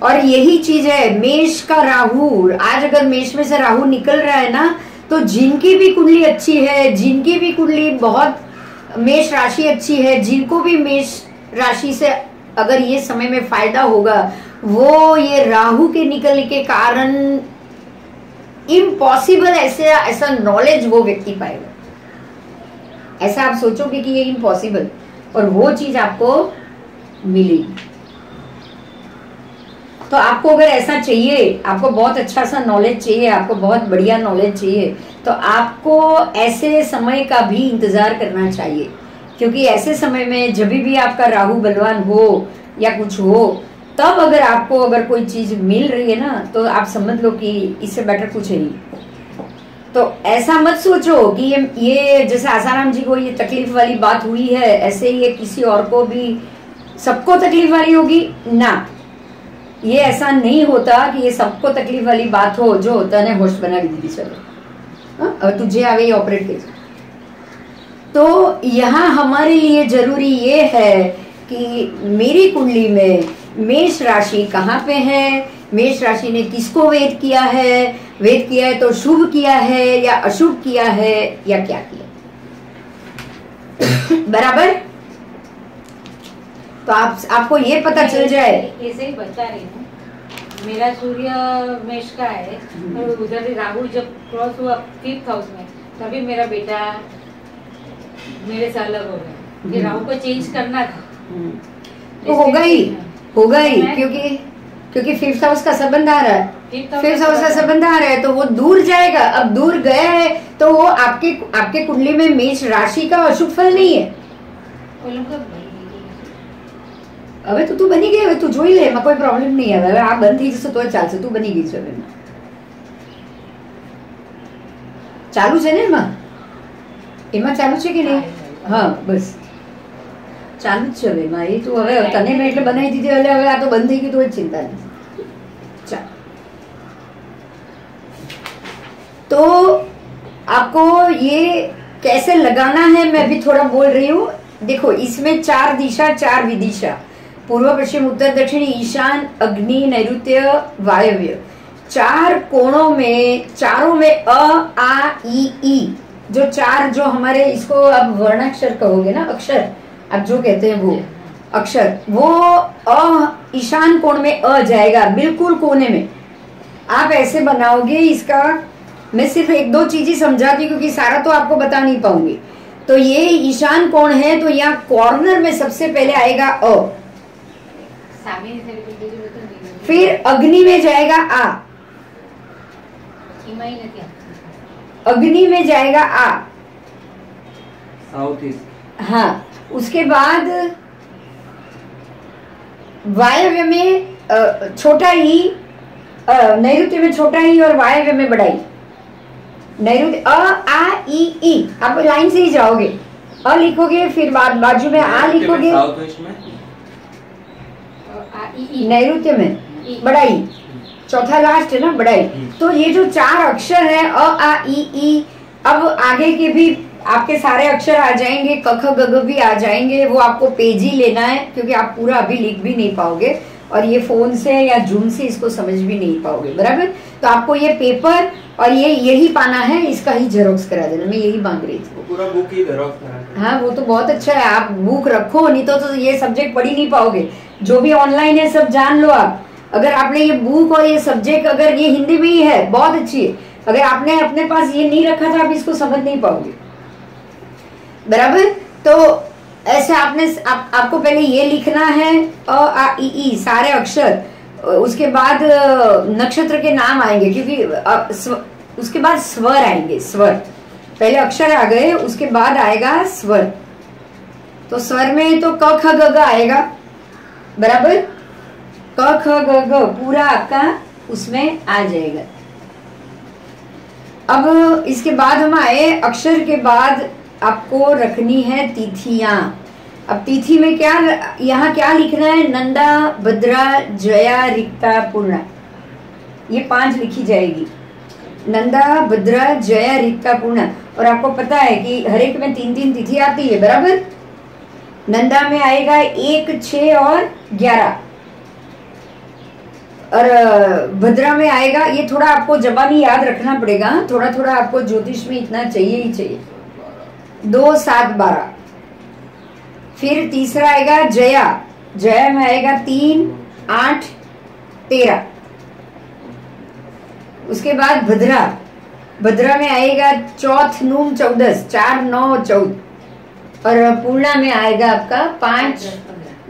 और यही चीज है मेष का राहु, आज अगर मेष में से राहु निकल रहा है ना, तो जिनकी भी कुंडली अच्छी है, जिनकी भी कुंडली बहुत मेष राशि अच्छी है, जिनको भी मेष राशि से अगर ये समय में फायदा होगा, वो ये राहु के निकलने के कारण इम्पॉसिबल ऐसा नॉलेज वो व्यक्ति पाएगा। ऐसा आप सोचोगे कि ये इम्पॉसिबल, और वो चीज आपको मिलेगी। तो आपको अगर ऐसा चाहिए, आपको बहुत अच्छा सा नॉलेज चाहिए, आपको बहुत बढ़िया नॉलेज चाहिए, तो आपको ऐसे समय का भी इंतजार करना चाहिए। क्योंकि ऐसे समय में जब भी आपका राहु बलवान हो या कुछ हो, तब अगर आपको अगर कोई चीज मिल रही है ना, तो आप समझ लो कि इससे बेटर कुछ है नहीं। तो ऐसा मत सोचो कि ये जैसे आसाराम जी को ये तकलीफ वाली बात हुई है, ऐसे ये किसी और को भी सबको तकलीफ वाली होगी ना। ये ऐसा नहीं होता कि ये सबको तकलीफ वाली बात हो। जो होता है ना, होस्ट बना के दीदी चलो अब तुझे आवे ये ऑपरेट कर। तो यहाँ हमारे लिए जरूरी ये है कि मेरी कुंडली में मेष राशि कहाँ पे है, मेष राशि ने किसको वेद किया है, वेद किया है तो शुभ किया है या अशुभ किया है या क्या किया। बराबर। तो आपको ये पता चल जाए। ऐसे ही बता रही हूँ, मेरा सूर्य मेष का है, और उधर राहु जब क्रॉस हुआ 5th हाउस में, तभी मेरा बेटा मेरे से अलग हो गया। ये राहु को चेंज करना था तो होगा ही क्योंकि 5th हाउस का संबंध आ रहा है, 5th हाउस का संबंध आ रहा है, तो वो दूर जाएगा। अब दूर गया है तो वो आपके कुंडली में मेष राशि का अशुभ फल नहीं है। હવે તો તું બની ગઈ, હવે તું જોઈ લે, એમાં કોઈ પ્રોબ્લેમ નહીં આવે। હવે આ બંધ થઈ જશે તો ચાલશે, તું બની ગઈ છે હવે। ચાલુ છે ને એમાં ચાલુ છે કે નહીં? હા બસ ચાલુ જ છે હવે એમાં। એ તું હવે તને મેં એટલે બનાવી દીધી, એટલે હવે આ તો બંધ થઈ ગયું તો ચિંતા નહીં। ચાલ, तो आपको ये कैसे लगाना है मैं भी थोड़ा बोल रही हूँ। देखो, इसमें 4 दिशा 4 विदिशा, पूर्व पश्चिम उत्तर दक्षिण ईशान अग्नि नैऋत्य वायव्य, 4 कोणों में, चारों में अ आ ई, जो 4 जो हमारे, इसको अब वर्णाक्षर कहोगे ना, अक्षर आप जो कहते हैं वो अक्षर, वो अ ईशान कोण में अ जाएगा, बिल्कुल कोने में। आप ऐसे बनाओगे। इसका मैं सिर्फ 1-2 चीजें समझाती क्योंकि सारा तो आपको बता नहीं पाऊंगी। तो ये ईशान कोण है, तो यहाँ कॉर्नर में सबसे पहले आएगा अ, फिर अग्नि में जाएगा आ, अग्नि में जाएगा आ, साउथ ईस्ट। हाँ, उसके बाद वायव्य में छोटा ही, नैऋत्य में छोटा ही और वायव्य में बड़ा ही। नैऋत्य अ आ ई, आप लाइन से ही जाओगे, अ लिखोगे, फिर बाजू में आ लिखोगे, नैऋत्य में बड़ा ई, चौथा लास्ट है ना बड़ा ई। तो ये जो 4 अक्षर है अ आ ई, अब आगे के भी आपके सारे अक्षर आ जाएंगे, क ख ग घ भी आ जाएंगे। वो आपको पेज ही लेना है क्योंकि आप पूरा अभी लिख भी नहीं पाओगे, और ये फोन से या जूम से इसको समझ भी नहीं पाओगे। बराबर। तो आपको ये पेपर और ये यही पाना है, इसका ही जेरोक्स करा देना। मैं यही मांग रही थी, पूरा बुक ही जेरोक्स करा। हाँ, वो तो बहुत अच्छा है, आप बुक रखो, नहीं तो ये सब्जेक्ट पढ़ ही नहीं पाओगे। जो भी ऑनलाइन है सब जान लो आप। अगर आपने ये बुक और ये सब्जेक्ट, अगर ये हिंदी में ही है, बहुत अच्छी है, अगर आपने अपने पास ये नहीं रखा था, आप इसको समझ नहीं पाओगे। बराबर। तो ऐसे आपको पहले ये लिखना है अ आ ई सारे अक्षर, उसके बाद नक्षत्र के नाम आएंगे, क्योंकि उसके बाद स्वर आएंगे। स्वर पहले अक्षर आ गए, उसके बाद आएगा स्वर। तो स्वर में तो क ख ग घ आएगा। बराबर। क ख ग घ पूरा आपका उसमें आ जाएगा। अब इसके बाद हम आए अक्षर के बाद आपको रखनी है तिथियां। अब तिथि में क्या, यहाँ क्या लिखना है? नंदा, भद्रा, जया, रिक्ता, पूर्णा, ये 5 लिखी जाएगी। नंदा, भद्रा, जया, रिक्ता, पूर्णा। और आपको पता है कि हर एक में 3-3 तिथि आती है, बराबर। नंदा में आएगा 1, 6 और 11, और भद्रा में आएगा, ये थोड़ा आपको जबानी याद रखना पड़ेगा, थोड़ा थोड़ा आपको ज्योतिष में इतना चाहिए ही चाहिए, 2, 7, 12। फिर तीसरा आएगा जया, जया में आएगा 3, 8, 13। उसके बाद भद्रा, भद्रा में आएगा चौथ, नूम, 14, 4, 9, 14। और पूर्णा में आएगा आपका 5,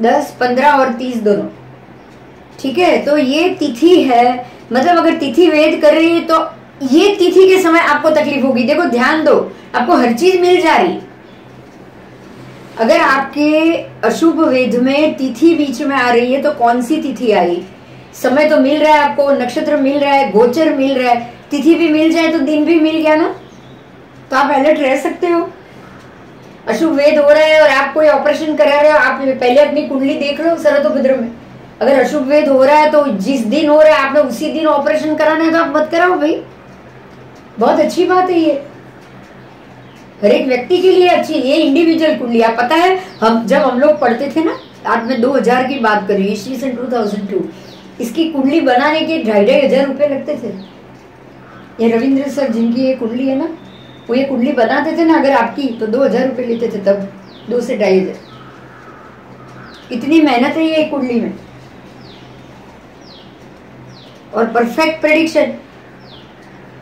10, 15 और 30 दोनों। ठीक है, तो ये तिथि है। मतलब अगर तिथि वेद कर रही है तो ये तिथि के समय आपको तकलीफ होगी। देखो ध्यान दो, आपको हर चीज मिल जा रही। अगर आपके अशुभ वेद में तिथि बीच में आ रही है तो कौन सी तिथि आई? समय तो मिल रहा है आपको, नक्षत्र मिल रहा है, गोचर मिल रहा है, तिथि भी मिल जाए तो दिन भी मिल गया ना, तो आप अलर्ट रह सकते हो। अशुभ वेद हो रहा है और आप कोई ऑपरेशन करा रहे हो, आप पहले अपनी कुंडली देख लो शरद भद्र में। अगर अशुभ वेद हो रहा है तो जिस दिन हो रहा है आपने उसी दिन ऑपरेशन कराना है तो आप मत कराओ भाई। बहुत अच्छी बात है ये, हर एक व्यक्ति के लिए अच्छी, ये इंडिविजुअल कुंडली। आप पता है जब हम लोग पढ़ते थे ना, आज मैं 2000 की बात कर रही हूँ, ईस्वी सन 2002, इसकी कुंडली बनाने के 2,500 रुपए लगते थे। ये रविंद्र सर जिनकी ये कुंडली है ना, वो ये कुंडली बनाते थे ना अगर आपकी, तो 2000 रुपए लेते थे तब, 2 से 2,500। इतनी मेहनत है ये कुंडली में। और परफेक्ट प्रेडिक्शन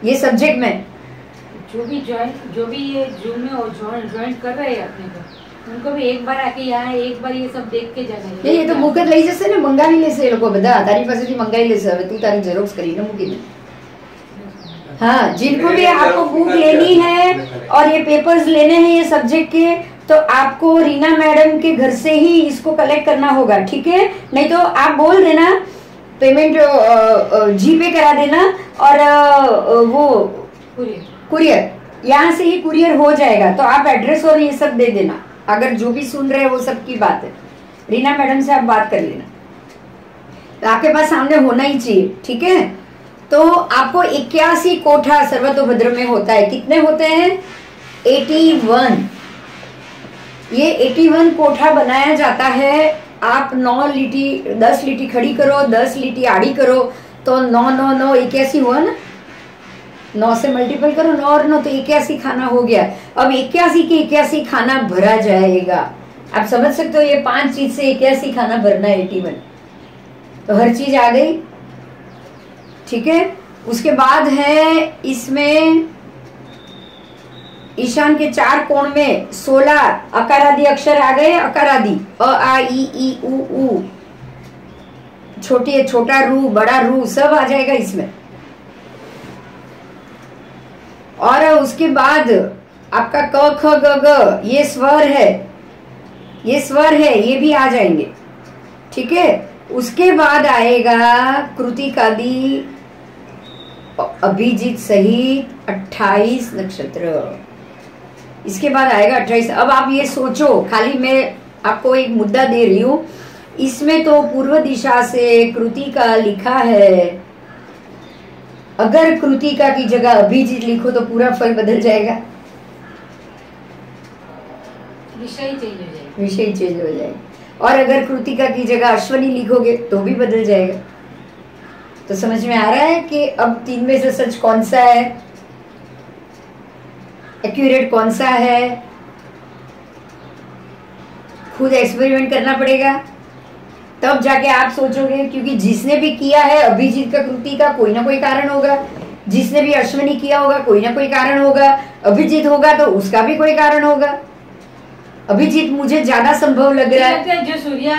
ये सब्जेक्ट में। जो भी ये जूम में ज्वाइन कर रहे हैं अपने को, उनको भी एक बार आके यहाँ एक बार ये सब देख के जाना। ये तो मुकत લઈ જશે ને, મંગાવી લેશે એ લોકો બધા, તારી પાસેથી મંગાવી લેશે। હવે તું તારી ઝેરોક્સ કરીને મૂકી દે। हाँ, जिनको भी आपको बुक लेनी है और ये पेपर्स लेने हैं ये सब्जेक्ट के, तो आपको रीना मैडम के घर से ही इसको कलेक्ट करना होगा, ठीक है? नहीं तो आप बोल देना, पेमेंट जीपे करा देना और वो कुरियर, यहाँ से ही कुरियर हो जाएगा। तो आप एड्रेस और ये सब दे देना। अगर जो भी सुन रहे हैं वो सब की बात है, रीना मैडम से आप बात कर लेना, तो आपके पास सामने होना ही चाहिए, ठीक है? तो आपको 81 कोठा सर्वतोभद्र में होता है। कितने होते हैं? 81। ये 81 कोठा बनाया जाता है। आप 9 लीटी 10 लीटी खड़ी करो, 10 लीटी आड़ी करो, तो 9 9 9 81 हुआ ना। 9 से मल्टीपल करो, 9 और 9 तो 81 खाना हो गया। अब 81 के 81 खाना भरा जाएगा। आप समझ सकते हो, ये 5 चीज से 81 खाना भरना है 81। तो हर चीज आ गई, ठीक है? उसके बाद है इसमें ईशान के 4 कोण में 16 अकारादि अक्षर आ गए। अकारादि अ आ ई उ ऊ, छोटा रू, बड़ा रू, सब आ जाएगा इसमें। और उसके बाद आपका क ख ग ग, ये स्वर है, ये स्वर है, ये भी आ जाएंगे, ठीक है? उसके बाद आएगा कृतिकादि अभिजीत सहित 28 नक्षत्र। इसके बाद आएगा 28। अब आप ये सोचो, खाली मैं आपको एक मुद्दा दे रही हूं, इसमें तो पूर्व दिशा से कृतिका लिखा है। अगर कृतिका की जगह अभिजीत लिखो तो पूरा फल बदल जाएगा, विषय चेंज हो जाएगा, विषय चेंज हो जाएगा। और अगर कृतिका की जगह अश्वनी लिखोगे तो भी बदल जाएगा। तो समझ में आ रहा है कि अब 3 में से सच कौन सा है, एक्यूरेट कौन सा है? खुद एक्सपेरिमेंट करना पड़ेगा, तब जाके आप सोचोगे। क्योंकि जिसने भी किया है अभिजीत का कृति का, कोई ना कोई कारण होगा। जिसने भी अश्वनी किया होगा, कोई ना कोई कारण होगा। अभिजीत होगा तो उसका भी कोई कारण होगा। अभिजीत मुझे ज्यादा संभव लग रहा है। जो सूर्य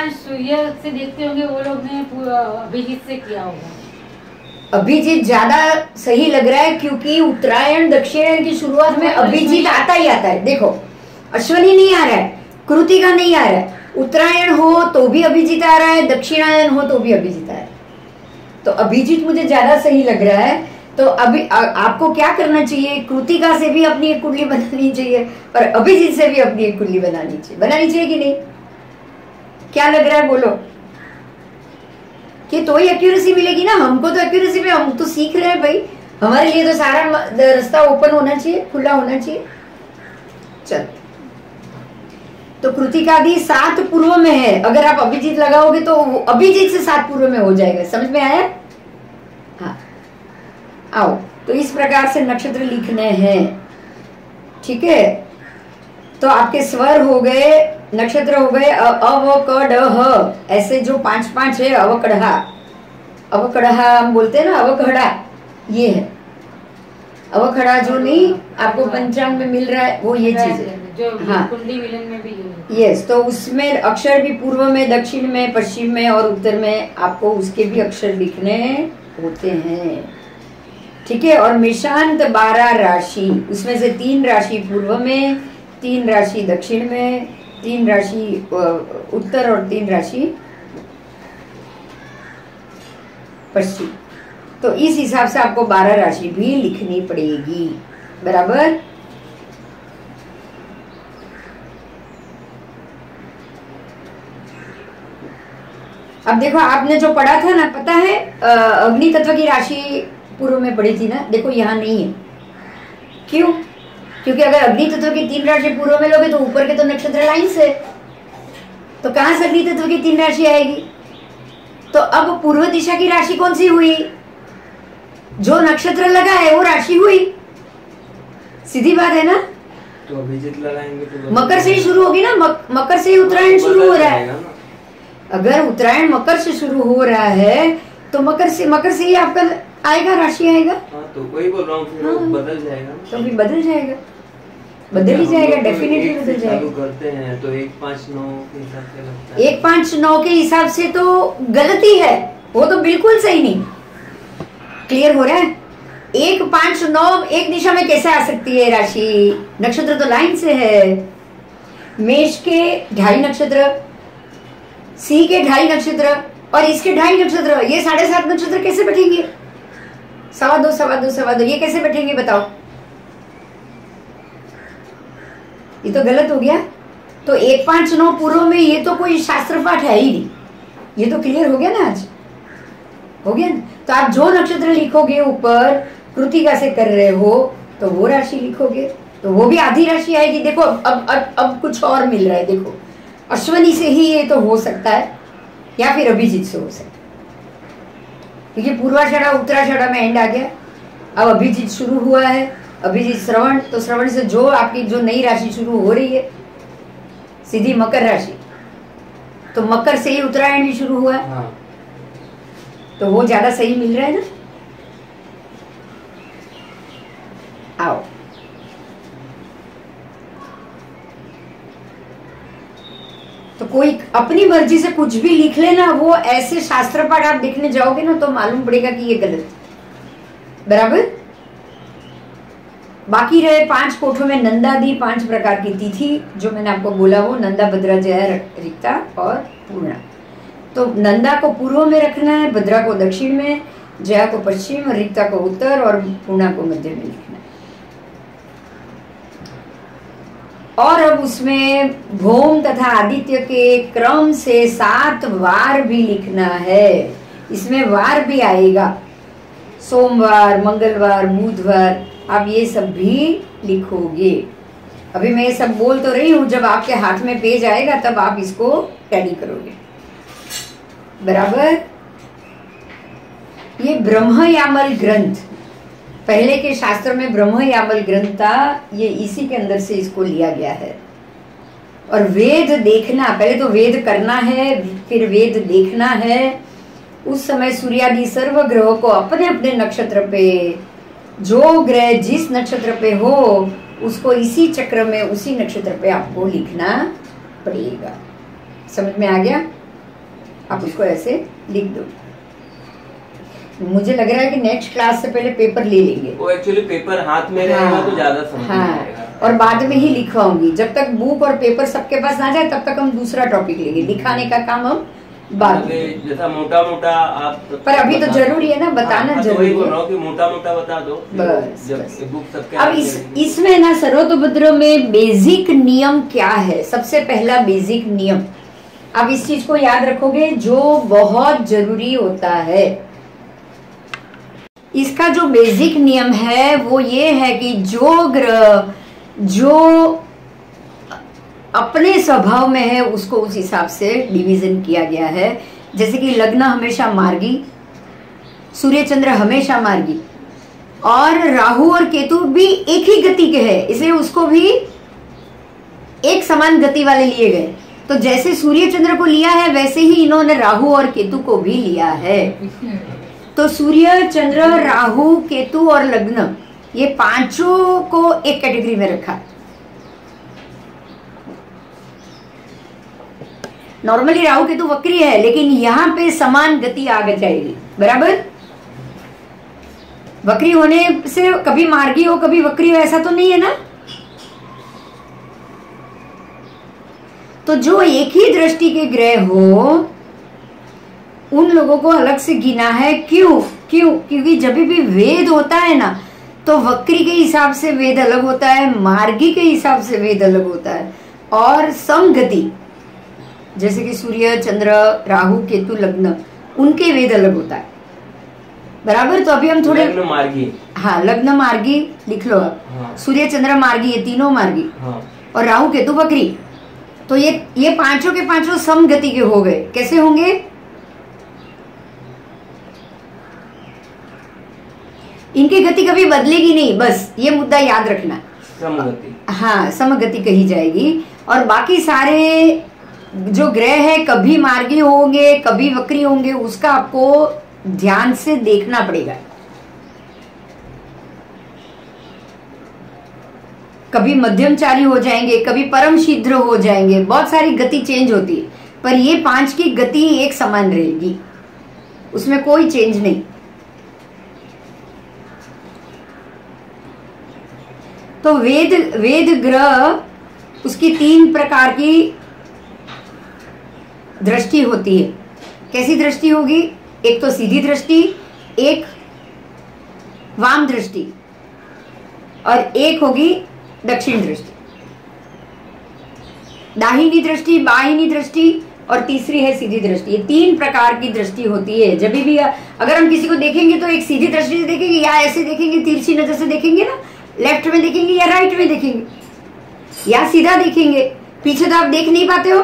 से देखते होंगे वो लोग ने अभिजीत से किया होगा। अभिजीत ज्यादा सही लग रहा है, क्योंकि उत्तरायण दक्षिणायन की शुरुआत में अभिजीत आता ही आता है। देखो, अश्वनी नहीं आ रहा है, कृतिका नहीं आ रहा है, उत्तरायण हो तो भी अभिजीत आ रहा है, दक्षिणायन हो तो भी अभिजीत आ रहा है। तो अभिजीत मुझे ज्यादा सही लग रहा है। तो अभी आपको क्या करना चाहिए, कृतिका से भी अपनी एक कुंडली बनानी चाहिए और अभिजीत से भी अपनी एक कुंडली बनानी चाहिए कि नहीं? क्या लग रहा है बोलो? कि तो ही एक्यूरेसी मिलेगी ना। हमको तो एक्यूरेसी में हम तो सीख रहे हैं भाई, हमारे लिए तो सारा रास्ता ओपन होना चाहिए, खुला होना चाहिए। चल, तो कृतिका दी 7 पूर्व में है, अगर आप अभिजीत लगाओगे तो अभिजीत से 7 पूर्व में हो जाएगा। समझ में आया? हाँ, आओ। तो इस प्रकार से नक्षत्र लिखने हैं, ठीक है। तो आपके स्वर हो गए, नक्षत्र हो गए अवकड़ह, ऐसे जो 5-5 है। अवकड़हा, अवकड़हा हम बोलते हैं ना, अवकड़ा ये है। अवकड़ा जो नहीं आपको पंचांग में मिल रहा है वो ये चीज है जो हाँ कुंडली मिलन में भी यस। तो उसमें अक्षर भी पूर्व में, दक्षिण में, पश्चिम में और उत्तर में आपको उसके भी अक्षर लिखने होते हैं, ठीक है। और मेषांत 12 राशि, उसमें से 3 राशि पूर्व में, 3 राशि दक्षिण में, 3 राशि उत्तर और 3 राशि पश्चिम। तो इस हिसाब से आपको 12 राशि भी लिखनी पड़ेगी, बराबर। अब देखो, आपने जो पढ़ा था ना, पता है अग्नि तत्व की राशि पूर्व में पढ़ी थी ना, देखो यहाँ नहीं है। क्यों? क्योंकि अगर अग्नि तत्व की 3 राशि पूर्व में लोगे तो ऊपर के तो नक्षत्र लाइन से, तो कहां से अग्नि तत्व की 3 राशि आएगी? तो अब पूर्व दिशा की राशि कौन सी हुई? जो नक्षत्र लगा है वो राशि हुई, सीधी बात है ना। तो अभिजीत लगाएंगे तो मकर से ही शुरू होगी ना, मकर से ही उत्तरायण शुरू हो रहा है। अगर उत्तरायण मकर से शुरू हो रहा है तो मकर से ही आपका आएगा, राशि आएगा। तो वही बोल रहा हूँ, फिर बदल जाएगा। तो भी बदल जाएगा, बदल ही जाएगा, डेफिनेटली बदल जाएगा। करते हैं तो 1-5-9 के हिसाब से लगता है। 1-5-9 के हिसाब से तो गलती है, वो तो बिल्कुल सही नहीं। क्लियर हो रहा है? 1-5-9 एक दिशा में कैसे आ सकती है राशि? नक्षत्र तो लाइन से है। मेष के 2.5 नक्षत्र, सिंह के 2.5 नक्षत्र और इसके 2.5 नक्षत्र, ये 7.5 नक्षत्र कैसे बैठेंगे? 2.25 ये कैसे बैठेंगे बताओ? ये तो गलत हो गया। तो 1-5-9 पूर्व में ये तो कोई शास्त्र पाठ है ही नहीं। ये तो क्लियर हो गया ना, आज हो गया ना। तो आप जो नक्षत्र लिखोगे ऊपर, कृतिका से कर रहे हो तो वो राशि लिखोगे तो वो भी आधी राशि आएगी। देखो अब कुछ और मिल रहा है। देखो, अश्वनी से ही ये तो हो सकता है या फिर अभिजीत से हो सकता है, क्योंकि पूर्वाषाढ़ा उत्तराषाढ़ा में एंड आ गया। अब अभिजीत शुरू हुआ है, अभिजीत श्रवण, तो श्रवण से जो आपकी जो नई राशि शुरू हो रही है सीधी मकर राशि, तो मकर से ही उत्तरायण भी शुरू हुआ है। हाँ। तो वो ज्यादा सही मिल रहा है ना। आओ, तो कोई अपनी मर्जी से कुछ भी लिख लेना, वो ऐसे शास्त्र पाठ आप देखने जाओगे ना तो मालूम पड़ेगा कि ये गलत, बराबर। बाकी रहे 5 कोठों में नंदादि 5 प्रकार की तिथि, जो मैंने आपको बोला वो नंदा, भद्रा, जया, रिक्ता और पूर्णा। तो नंदा को पूर्व में रखना है, भद्रा को दक्षिण में, जया को पश्चिम और रिक्ता को उत्तर और पूर्णा को मध्य में लिखना है। और अब उसमें भौम तथा आदित्य के क्रम से 7 वार भी लिखना है। इसमें वार भी आएगा, सोमवार, मंगलवार, बुधवार, आप ये सब भी लिखोगे। अभी मैं ये सब बोल तो रही हूं, जब आपके हाथ में पेज आएगा तब आप इसको टैली करोगे, बराबर। ये ब्रह्मयामल ग्रंथ, पहले के शास्त्र में ब्रह्मयामल ग्रंथ था, ये इसी के अंदर से इसको लिया गया है। और वेद देखना, पहले तो वेद करना है, फिर वेद देखना है। उस समय सूर्यादि सर्व ग्रहों को अपने अपने नक्षत्र पे, जो ग्रह जिस नक्षत्र पे हो उसको इसी चक्र में उसी नक्षत्र पे आपको लिखना पड़ेगा। समझ में आ गया? आप उसको ऐसे लिख दो। मुझे लग रहा है कि नेक्स्ट क्लास से पहले पेपर ले लेंगे। वो एक्चुअली पेपर हाथ में रहेगा तो ज्यादा समझ में आएगा। और बाद में ही लिखवाऊंगी। जब तक बुक और पेपर सबके पास ना जाए तब तक हम दूसरा टॉपिक लेंगे। लिखाने का काम हम बात जैसा मोटा मोटा आप, पर अभी तो जरूरी है ना बताना, जरूरी है। बोल रहा हूँ कि मोटा मोटा बता दो बस, जब बस। बुक सबके। अब इसमें ना सर्वतोभद्र में बेसिक नियम क्या है? सबसे पहला बेसिक नियम, अब इस चीज को याद रखोगे जो बहुत जरूरी होता है। इसका जो बेसिक नियम है वो ये है कि जो ग्रह जो अपने स्वभाव में है उसको उस हिसाब से डिवीजन किया गया है। जैसे कि लग्न हमेशा मार्गी, सूर्य चंद्र हमेशा मार्गी, और राहु और केतु भी एक ही गति के हैं, इसलिए उसको भी एक समान गति वाले लिए गए। तो जैसे सूर्य चंद्र को लिया है वैसे ही इन्होंने राहु और केतु को भी लिया है। तो सूर्य चंद्र राहु केतु और लग्न ये पांचों को एक कैटेगरी में रखा। नॉर्मली राहु केतु वक्री है, लेकिन यहाँ पे समान गति आ जाएगी, बराबर। वक्री होने से कभी मार्गी हो कभी वक्री हो ऐसा तो नहीं है ना। तो जो एक ही दृष्टि के ग्रह हो उन लोगों को अलग से गिना है। क्यों? क्योंकि जब भी वेद होता है ना तो वक्री के हिसाब से वेद अलग होता है, मार्गी के हिसाब से वेद अलग होता है, और समगति जैसे कि सूर्य चंद्र राहु केतु लग्न उनके वेद अलग होता है, बराबर। तो अभी हम थोड़े लग्न मार्गी, हाँ लग्न मार्गी लिख लो आप। हाँ। सूर्य चंद्र मार्गी, ये तीनों मार्गी, हाँ। और राहु केतु वक्री। तो ये पांचों के पांचों समगति के हो गए। कैसे होंगे? इनकी गति कभी बदलेगी नहीं, बस ये मुद्दा याद रखना। समगति, हाँ समगति कही जाएगी। और बाकी सारे जो ग्रह है कभी मार्गी होंगे कभी वक्री होंगे, उसका आपको ध्यान से देखना पड़ेगा। कभी मध्यमचारी हो जाएंगे, कभी परम शीघ्र हो जाएंगे, बहुत सारी गति चेंज होती है, पर ये पांच की गति एक समान रहेगी, उसमें कोई चेंज नहीं। तो वेद ग्रह उसकी तीन प्रकार की दृष्टि होती है। कैसी दृष्टि होगी? एक तो सीधी दृष्टि, एक वाम दृष्टि, और एक होगी दक्षिण दृष्टि। दाहिनी दृष्टि, बाहिनी दृष्टि, और तीसरी है सीधी दृष्टि। ये तीन प्रकार की दृष्टि होती है। जब भी अगर हम किसी को देखेंगे तो एक सीधी दृष्टि से देखेंगे, या ऐसे देखेंगे तिरछी नजर से देखेंगे ना, लेफ्ट में देखेंगे या राइट में देखेंगे, या सीधा देखेंगे। पीछे तो आप देख नहीं पाते हो,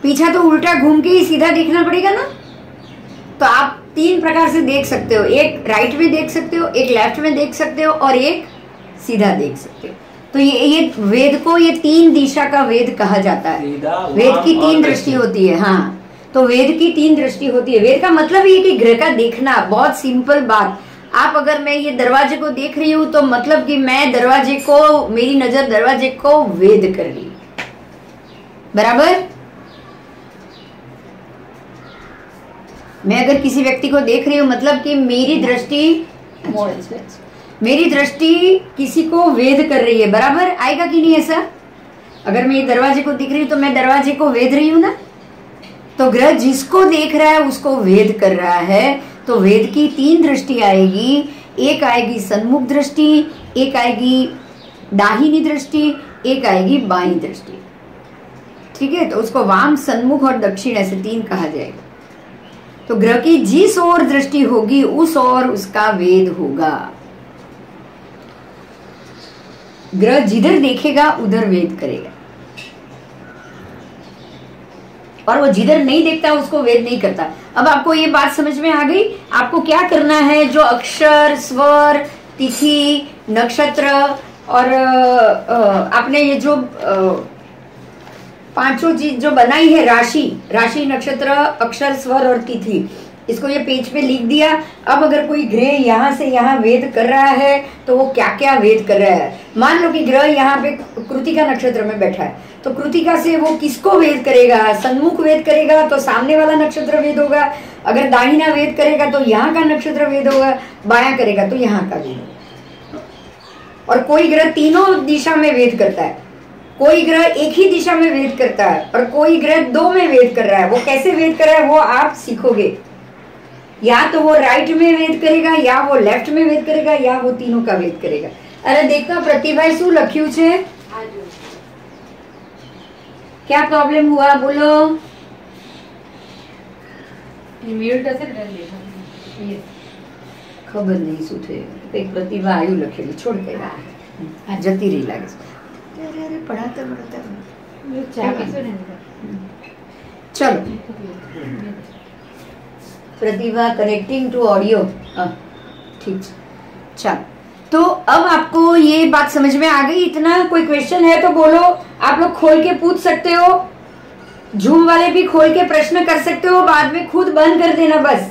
पीछे तो उल्टा घूम के ही सीधा देखना पड़ेगा ना। तो आप तीन प्रकार से देख सकते हो, एक राइट में देख सकते हो, एक लेफ्ट में देख सकते हो, और एक सीधा देख सकते हो। तो ये वेद को ये तीन दिशा का वेद कहा जाता है। वेद की तीन दृष्टि होती है। हाँ, तो वेद की तीन दृष्टि होती है। वेद का मतलब ये कि ग्रह का देखना, बहुत सिंपल बात। आप अगर मैं ये दरवाजे को देख रही हूं तो मतलब कि मैं दरवाजे को, मेरी नजर दरवाजे को वेद कर रही, बराबर। मैं अगर किसी व्यक्ति को देख रही हूँ मतलब कि मेरी दृष्टि किसी को वेद कर रही है, बराबर। आएगा कि नहीं ऐसा? अगर मैं ये दरवाजे को देख रही हूँ तो मैं दरवाजे को वेद रही हूँ ना। तो ग्रह जिसको देख रहा है उसको वेद कर रहा है। तो वेद की तीन दृष्टि आएगी। एक आएगी सन्मुख दृष्टि, एक आएगी दाहिनी दृष्टि, एक आएगी बाईं दृष्टि। ठीक है, तो उसको वाम, सन्मुख और दक्षिण ऐसे तीन कहा जाएगा। तो ग्रह की जिस ओर दृष्टि होगी उस ओर उसका वेद होगा। ग्रह जिधर देखेगा उधर वेद करेगा, और वो जिधर नहीं देखता उसको वेद नहीं करता। अब आपको ये बात समझ में आ गई? आपको क्या करना है? जो अक्षर, स्वर, तिथि, नक्षत्र और आपने ये जो पांचों चीज जो बनाई है, राशि, नक्षत्र, अक्षर, स्वर और तिथि, इसको ये पेज पे लिख दिया। अब अगर कोई ग्रह यहाँ से यहाँ वेद कर रहा है तो वो क्या क्या वेद कर रहा है। मान लो कि ग्रह यहाँ पे कृतिका नक्षत्र में बैठा है, तो कृतिका से वो किसको वेद करेगा? सन्मुख वेद करेगा तो सामने वाला नक्षत्र वेद होगा। अगर दाहिना वेद करेगा तो यहाँ का नक्षत्र वेद होगा, बायां करेगा तो यहाँ का वेद होगा। और कोई ग्रह तीनों दिशा में वेद करता है, कोई ग्रह एक ही दिशा में वेद करता है और कोई ग्रह दो में वेद कर रहा है। वो कैसे वेद कर रहा है वो आप सीखोगे। या तो वो राइट में वेद करेगा, या वो लेफ्ट में वेद करेगा, या वो तीनों का वेद करेगा। अरे देखना प्रतिभा शू लख्यू छे? क्या प्रॉब्लम हुआ बोलो? खबर नहीं શું થયું? કઈક પ્રતિભા આવ્યું લખેલું છોડ કઈ આ જતી રહી લાગે છે। અરે અરે પढ़ाते चलो प्रतिभा कनेक्टिंग टू ऑडियो ठीक। चल तो अब आपको ये बात समझ में आ गई? इतना कोई क्वेश्चन है तो बोलो, आप लोग खोल के पूछ सकते हो। जूम वाले भी खोल के प्रश्न कर सकते हो, बाद में खुद बंद कर देना बस।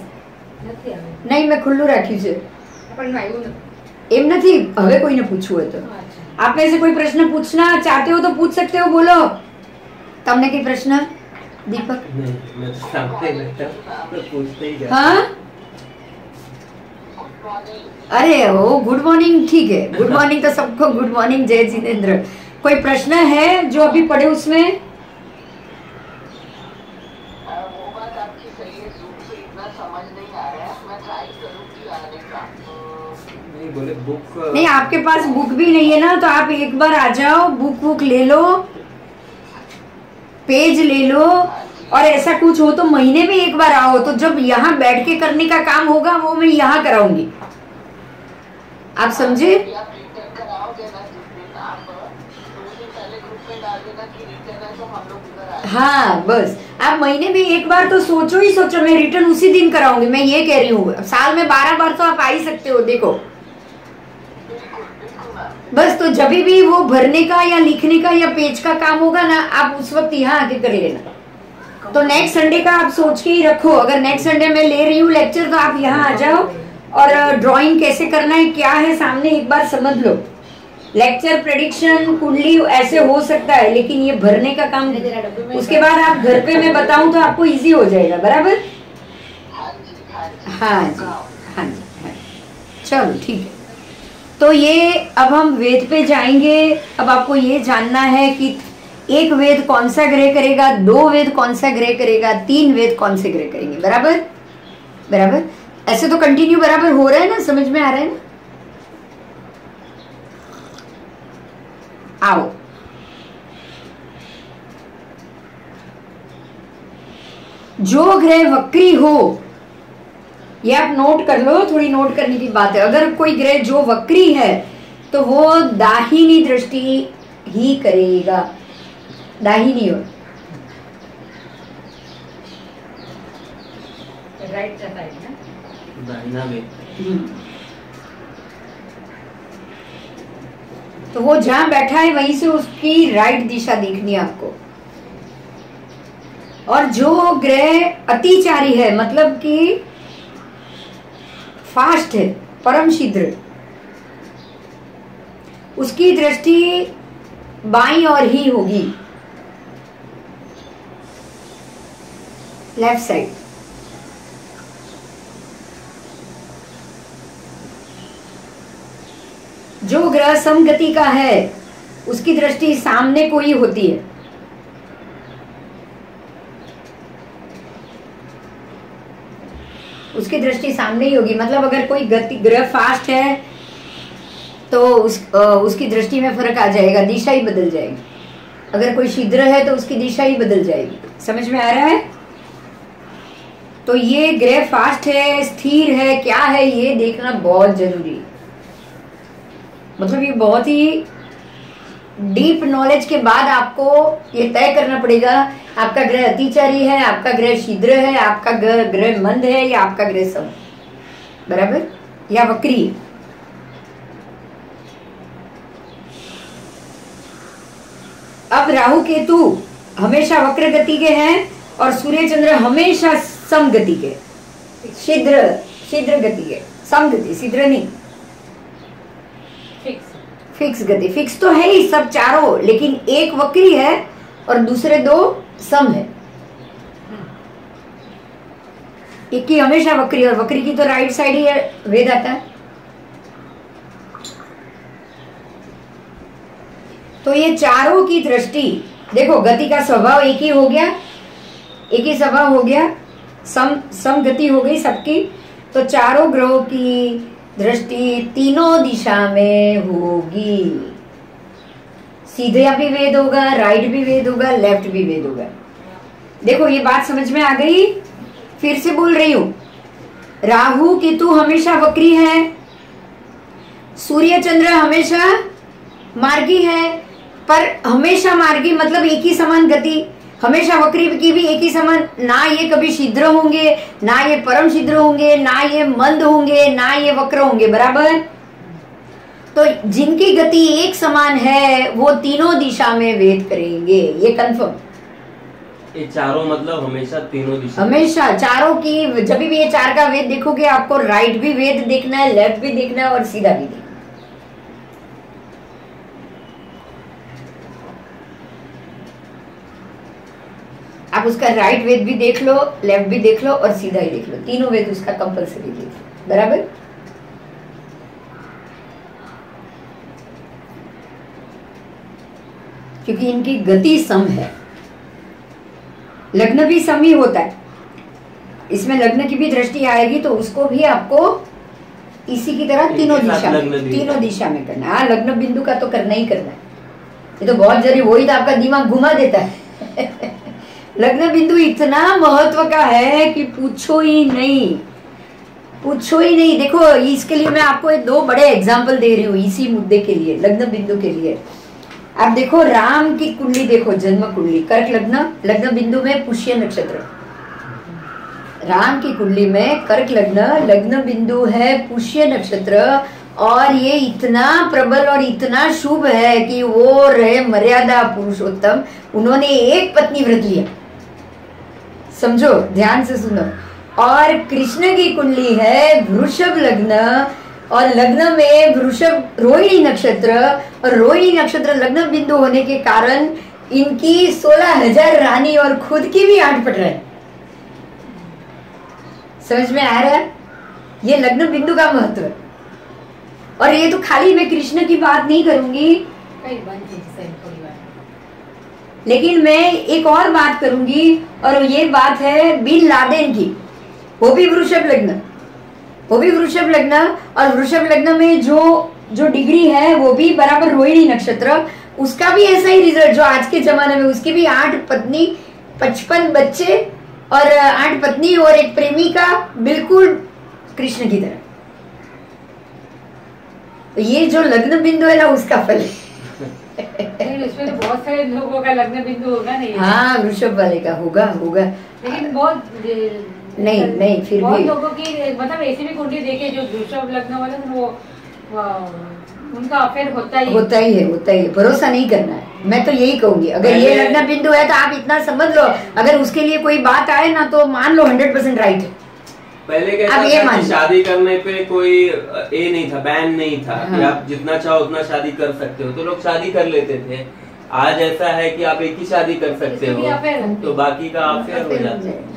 नहीं मैं खुल्लू राख्યું છે એમ નથી। હવે કોઈને પૂછવું હોય તો आप में से कोई प्रश्न पूछना चाहते हो तो पूछ सकते हो। बोलो तमने कोई प्रश्न? दीपक नहीं, मैं तो सामने बैठा तो पूछते ही जाता। हाँ अरे ओ गुड मॉर्निंग ठीक है, गुड मॉर्निंग तो सबको गुड मॉर्निंग। जय जिनेंद्र। कोई प्रश्न है जो अभी पढ़े उसमें? वो बात आपकी सही है, Zoom से इतना समझ नहीं आ रहा है। मैं ट्राई करूंगी आने का। नहीं बोले बुक नहीं आपके पास बुक भी नहीं है ना, तो आप एक बार आ जाओ, बुक ले लो, पेज ले लो, और ऐसा कुछ हो तो महीने में एक बार आओ। तो जब यहाँ बैठ के करने का काम होगा वो मैं यहाँ कराऊंगी। आप समझे? आप रिटर्न कराओगे ना जिस दिन, आप 2 दिन पहले ग्रुप में डाल देना कि रिटर्न है, तो हम लोग उधर आए। हाँ बस आप महीने में एक बार तो सोचो ही सोचो, मैं रिटर्न उसी दिन कराऊंगी। मैं ये कह रही हूँ साल में 12 बार तो आप आ ही सकते हो। देखो बस तो जब भी वो भरने का या लिखने का या पेज का काम होगा ना, आप उस वक्त यहाँ आके कर लेना। तो नेक्स्ट संडे का आप सोच के ही रखो। अगर नेक्स्ट संडे मैं ले रही हूँ लेक्चर तो आप यहाँ आ जाओ, और ड्राइंग कैसे करना है क्या है सामने एक बार समझ लो। लेक्चर प्रेडिक्शन कुंडली ऐसे हो सकता है, लेकिन ये भरने का काम उसके बाद आप घर पे मैं बताऊं तो आपको इजी हो जाएगा। बराबर? हाँ जी हाँ जी। चलो ठीक है। तो ये अब हम वेद पे जाएंगे। अब आपको ये जानना है कि एक वेद कौन सा ग्रह करेगा, 2 वेद कौन सा ग्रह करेगा, 3 वेद कौन से ग्रह करेंगे। बराबर? बराबर? ऐसे तो कंटिन्यू बराबर हो रहा है ना, समझ में आ रहा है ना? आओ जो ग्रह वक्री हो, ये आप नोट कर लो, थोड़ी नोट करने की बात है। अगर कोई ग्रह जो वक्री है तो वो दाहिनी दृष्टि ही करेगा। दाहिनी ओर, राइट का साइड ना, दाहिना में। तो वो जहां बैठा है वहीं से उसकी राइट दिशा देखनी है आपको। और जो ग्रह अतिचारी है, मतलब कि फास्ट है, परम शीघ्र, उसकी दृष्टि बाईं ओर ही होगी, लेफ्ट साइड। जो ग्रह समगति का है उसकी दृष्टि सामने को ही होती है। उसकी दृष्टि सामने ही होगी। मतलब अगर कोई गति ग्रह फास्ट है तो उसकी दृष्टि में फर्क आ जाएगा, दिशा ही बदल जाएगी। अगर कोई शीघ्र है तो उसकी दिशा ही बदल जाएगी। समझ में आ रहा है? तो ये ग्रह फास्ट है, स्थिर है, क्या है, ये देखना बहुत जरूरी है। मतलब ये बहुत ही डीप नॉलेज के बाद आपको ये तय करना पड़ेगा, आपका ग्रह अतिचारी है, आपका ग्रह शीघ्र है, आपका ग्रह मंद है, या आपका ग्रह सम, बराबर, या वक्री। अब राहु केतु हमेशा वक्र गति के हैं और सूर्य चंद्र हमेशा सम गति के, शीघ्र गति के, सम गति, शीघ्र नहीं, फिक्स गति। फिक्स तो है ही सब चारों, लेकिन एक वक्री है और दूसरे 2 सम है। एक की हमेशा वक्री, और वक्री की तो राइट साइड ही वेद आता है। तो ये चारों की दृष्टि देखो, गति का स्वभाव एक ही हो गया, एक ही स्वभाव हो गया, सम गति हो गई सबकी। तो चारों ग्रहों की दृष्टि तीनों दिशा में होगी। सीधा भी वेद होगा, राइट भी वेद होगा, लेफ्ट भी वेद होगा। देखो ये बात समझ में आ गई? फिर से बोल रही हूं, राहु केतु हमेशा वक्री है, सूर्य चंद्र हमेशा मार्गी है, पर हमेशा मार्गी मतलब एक ही समान गति, हमेशा वक्री की भी एक ही समान, ना ये कभी शीघ्र होंगे, ना ये परम शीघ्र होंगे, ना ये मंद होंगे, ना ये वक्र होंगे, बराबर। तो जिनकी गति एक समान है वो तीनों दिशा में वेद करेंगे, ये कंफर्म। ये चारों मतलब हमेशा तीनों दिशा, हमेशा चारों की, जब भी ये चार का वेद देखोगे आपको राइट भी वेद देखना है, लेफ्ट भी देखना है और सीधा भी देखना है। आप उसका राइट वेद भी देख लो, लेफ्ट भी देख लो और सीधा ही देख लो, तीनों वेद उसका कंपलसरी देख लो, बराबर। क्योंकि इनकी गति सम है, लग्न भी सम ही होता है, इसमें लग्न की भी दृष्टि आएगी तो उसको भी आपको इसी की तरह तीनों दिशा में करना है। हाँ, लग्न बिंदु का तो करना ही करना है, ये तो बहुत जरूरी, वही तो आपका दिमाग घुमा देता है। लग्न बिंदु इतना महत्व का है कि पूछो ही नहीं, पूछो ही नहीं। देखो इसके लिए मैं आपको एक दो बड़े एग्जाम्पल दे रही हूँ इसी मुद्दे के लिए, लग्न बिंदु के लिए। आप देखो राम की कुंडली देखो, जन्म कुंडली कर्क लग्न, लग्न बिंदु में पुष्य नक्षत्र। राम की कुंडली में कर्क लग्न, लग्न बिंदु है पुष्य नक्षत्र, और ये इतना प्रबल और इतना शुभ है कि वो रहे मर्यादा पुरुषोत्तम, उन्होंने एक पत्नी व्रत लिया, समझो ध्यान से सुनो। और कृष्ण की कुंडली है वृषभ लग्न, और लग्न में वृषभ रोहिणी नक्षत्र, और रोहिणी नक्षत्र लग्न बिंदु होने के कारण इनकी 16,000 रानी और खुद की भी 8 पट रहे। समझ में आ रहा है? ये लग्न बिंदु का महत्व है। और ये तो खाली मैं कृष्ण की बात नहीं करूंगी, लेकिन मैं एक और बात करूंगी, और ये बात है बिन लादेन की, वो भी वृषभ लग्न, वो भी वृषभ लग्न, और वृषभ लग्न में जो डिग्री है वो भी बराबर रोहिणी नक्षत्र, उसका भी ऐसा ही रिजल्ट जो आज के जमाने में, उसकी भी 8 पत्नी 55 बच्चे और 8 पत्नी और एक प्रेमिका, बिल्कुल कृष्ण की तरह। तो ये जो लग्न बिंदु है ना उसका फल है। इसमें तो बहुत सारे लोगों का लग्न बिंदु होगा नहीं? हाँ वृषभ वाले का होगा, लेकिन बहुत नहीं फिर बहुत भी लोगों की मतलब ऐसी भी कुंडली देखे जो वृषभ लग्न वाले वो उनका अफेयर होता ही है। भरोसा नहीं करना है, मैं तो यही कहूंगी। अगर ये लग्न बिंदु है तो आप इतना समझ लो, अगर उसके लिए कोई बात आए ना तो मान लो 100% राइट है। पहले कैसा था कि शादी करने पे कोई ए नहीं था, बैन नहीं था। हाँ। कि आप जितना चाहो उतना शादी कर सकते हो, तो लोग शादी कर लेते थे। आज ऐसा है कि आप एक ही शादी कर सकते हो, तो बाकी का अफेयर हो जाता है।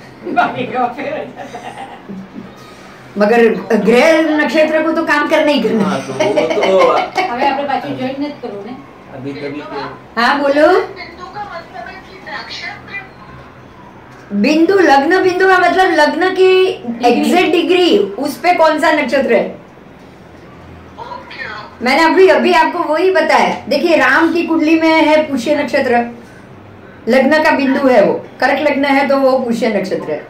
मगर ग्रह नक्षत्र को तो काम करना ही करना। हाँ, तो वो तो हमें अपने बच्चे ज्वाइन नहीं करो ने अभी कभी। हाँ बोलो। बिंदु, लग्न बिंदु का मतलब लग्न की एग्जैक्ट डिग्री, उस पे कौन सा नक्षत्र है। मैंने अभी आपको वही बताया। देखिए राम की कुंडली में है पुष्य नक्षत्र, लग्न का बिंदु है वो, कर्क लग्न है तो वो पुष्य नक्षत्र है।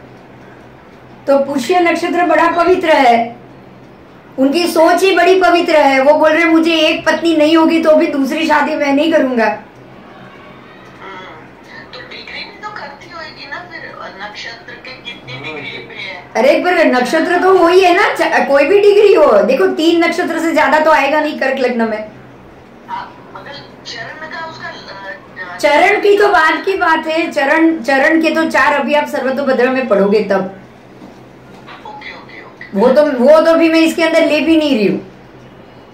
तो पुष्य नक्षत्र बड़ा पवित्र है, उनकी सोच ही बड़ी पवित्र है। वो बोल रहे मुझे एक पत्नी नहीं होगी तो भी दूसरी शादी मैं नहीं करूंगा। तो डिग्री भी तो करती होगी ना फिर, नक्षत्र के कितनी डिग्री पे है? अरे पर नक्षत्र तो वही है ना, कोई भी डिग्री हो। देखो 3 नक्षत्र से ज्यादा तो आएगा नहीं कर्क लग्न में। चरण की तो बात की बात है, चरण के तो 4 अभी आप सर्वतोभद्र में पढ़ोगे तब। वो तो भी मैं इसके अंदर ले भी नहीं रही हूँ।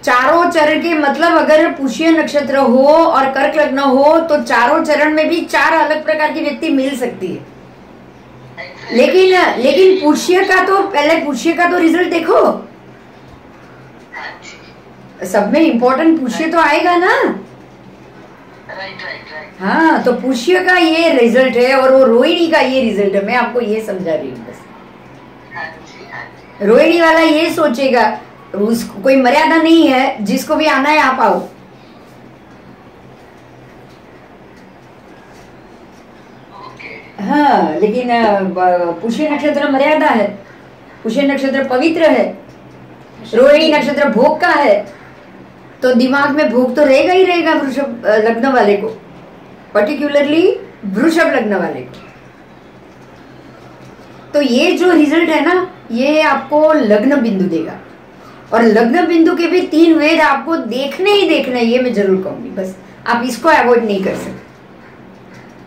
चारों चरण के मतलब अगर पुष्य नक्षत्र हो और कर्क लग्न हो तो चारों चरण में भी 4 अलग प्रकार की व्यक्ति मिल सकती है। लेकिन पुष्य का तो पहले पुष्य का तो रिजल्ट देखो, सब में इम्पोर्टेंट पुष्य तो आएगा ना। राइट। हाँ, तो पुष्य का ये रिजल्ट है और वो रोहिणी का ये रिजल्ट है। मैं आपको ये समझा रही हूँ बस। हाँ जी। रोहिणी वाला ये सोचेगा उसको कोई मर्यादा नहीं है, जिसको भी आना है आप आओ। हाँ, लेकिन पुष्य नक्षत्र मर्यादा है, पुष्य नक्षत्र पवित्र है, रोहिणी नक्षत्र भोग का है, तो दिमाग में भोग तो रहेगा ही रहेगा वृषभ लग्न वाले को, पर्टिकुलरली वृषभ लग्न वाले को। तो ये जो रिजल्ट है ना, ये आपको लग्न बिंदु देगा, और लग्न बिंदु के भी 3 वेद आपको देखने ही देखने, ये मैं जरूर कहूंगी। बस आप इसको अवॉइड नहीं कर सकते।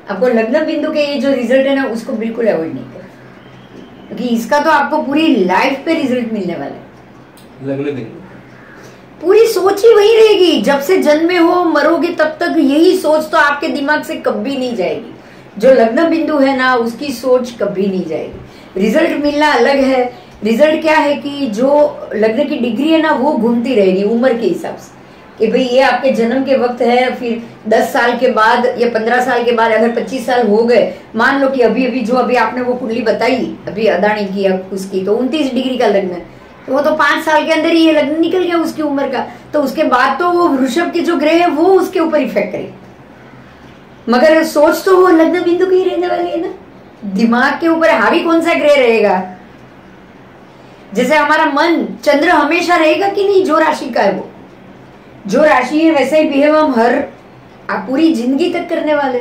आपको लग्न बिंदु के ये जो रिजल्ट है ना, उसको बिल्कुल अवॉइड नहीं कर, क्योंकि इसका तो आपको पूरी लाइफ पे रिजल्ट मिलने वाला है। लग्न बिंदु पूरी सोच ही वही रहेगी, जब से जन्मे हो मरोगे तब तक यही सोच तो आपके दिमाग से कभी नहीं जाएगी। जो लग्न बिंदु है ना, उसकी सोच कभी नहीं जाएगी। रिजल्ट मिलना अलग है। रिजल्ट क्या है कि जो लग्न की डिग्री है ना, वो घूमती रहेगी उम्र के हिसाब से, कि भाई ये आपके जन्म के वक्त है, फिर 10 साल के बाद या 15 साल के बाद, अगर 25 साल हो गए, मान लो कि अभी आपने वो कुंडली बताई अभी अदानी की या उसकी, तो 29 डिग्री का लग्न है, तो वो तो 5 साल के अंदर ही ये लग्न निकल गया उसकी उम्र का, तो उसके बाद तो वो वृषभ के जो ग्रह है वो उसके ऊपर इफेक्ट करेगा। मगर सोच तो वो लग्न बिंदु की ही रहने वाली है ना। दिमाग के ऊपर हावी कौन सा ग्रह रहेगा? जैसे हमारा मन, चंद्र हमेशा रहेगा कि नहीं, जो राशि का है वो, जो राशि है वैसे ही बिहेव हम आप पूरी जिंदगी तक करने वाले।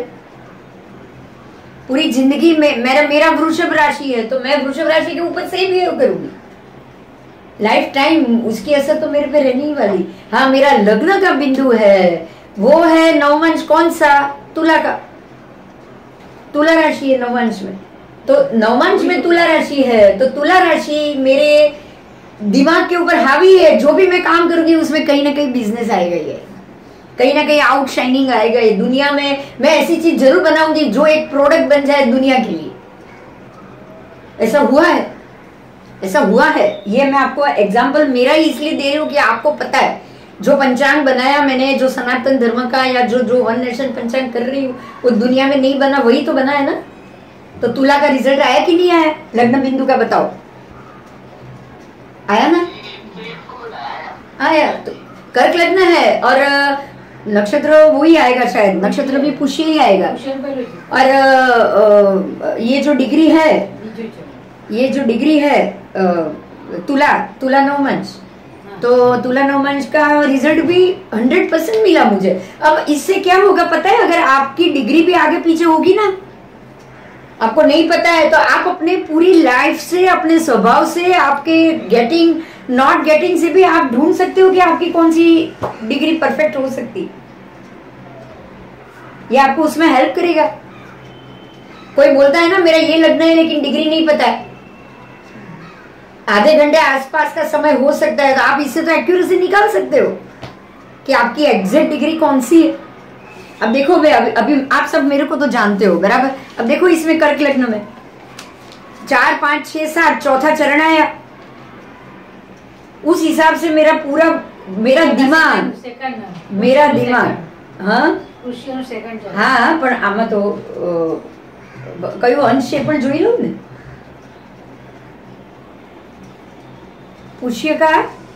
पूरी जिंदगी में मेरा वृषभ राशि है, तो मैं वृषभ राशि के ऊपर से ही बिहेव करूंगी लाइफ टाइम, उसकी असर तो मेरे पे रहने ही वाली। हाँ, मेरा लग्न का बिंदु है, वो है नवमंश, कौन सा? तुला का, तुला राशि है नवमंश में, तो नवमंश में तुला राशि है, तो तुला राशि मेरे दिमाग के ऊपर हावी है। जो भी मैं काम करूंगी उसमें कहीं ना कहीं बिजनेस आएगा, ये कहीं ना कहीं आउटशाइनिंग आएगा। ये दुनिया में मैं ऐसी चीज जरूर बनाऊंगी जो एक प्रोडक्ट बन जाए दुनिया के लिए। ऐसा हुआ है, ऐसा हुआ है। ये मैं आपको एग्जाम्पल मेरा ही इसलिए दे रही हूँ कि आपको पता है, जो पंचांग बनाया मैंने, जो सनातन धर्म का या जो वन नेशन पंचांग कर रही हूँ, वो दुनिया में नहीं बना, वही तो बना है ना। तो तुला का रिजल्ट आया कि नहीं आया? लग्न बिंदु का बताओ, आया ना? आया। तो कर्क लग्न है और नक्षत्र वही आएगा, शायद नक्षत्र भी पुष्य ही आएगा। और ये जो डिग्री है, ये जो डिग्री है तुला नवमंश, तो तुला नवमंश का रिजल्ट भी 100% मिला मुझे। अब इससे क्या होगा पता है? अगर आपकी डिग्री भी आगे पीछे होगी ना, आपको नहीं पता है, तो आप अपने पूरी लाइफ से, अपने स्वभाव से, आपके गेटिंग नॉट गेटिंग से भी आप ढूंढ सकते हो कि आपकी कौन सी डिग्री परफेक्ट हो सकती। ये आपको उसमें हेल्प करेगा। कोई बोलता है ना मेरा ये लगना है लेकिन डिग्री नहीं पता है, आधे घंटे आसपास का समय हो सकता है, तो आप इससे तो एक्यूरेसी निकाल सकते हो कि आपकी एग्जैक्ट डिग्री कौन सी है। अब देखो भाई, अभी आप सब मेरे को तो जानते हो बराबर। अब देखो इसमें कर्क लग्न में 4, 5, 6, 7 चौथा चरण आया, उस हिसाब से मेरा दिमाग हाँ, પણ આમાં તો કયો અંશ છે પણ જોઈ લઉં ને। पुष्य का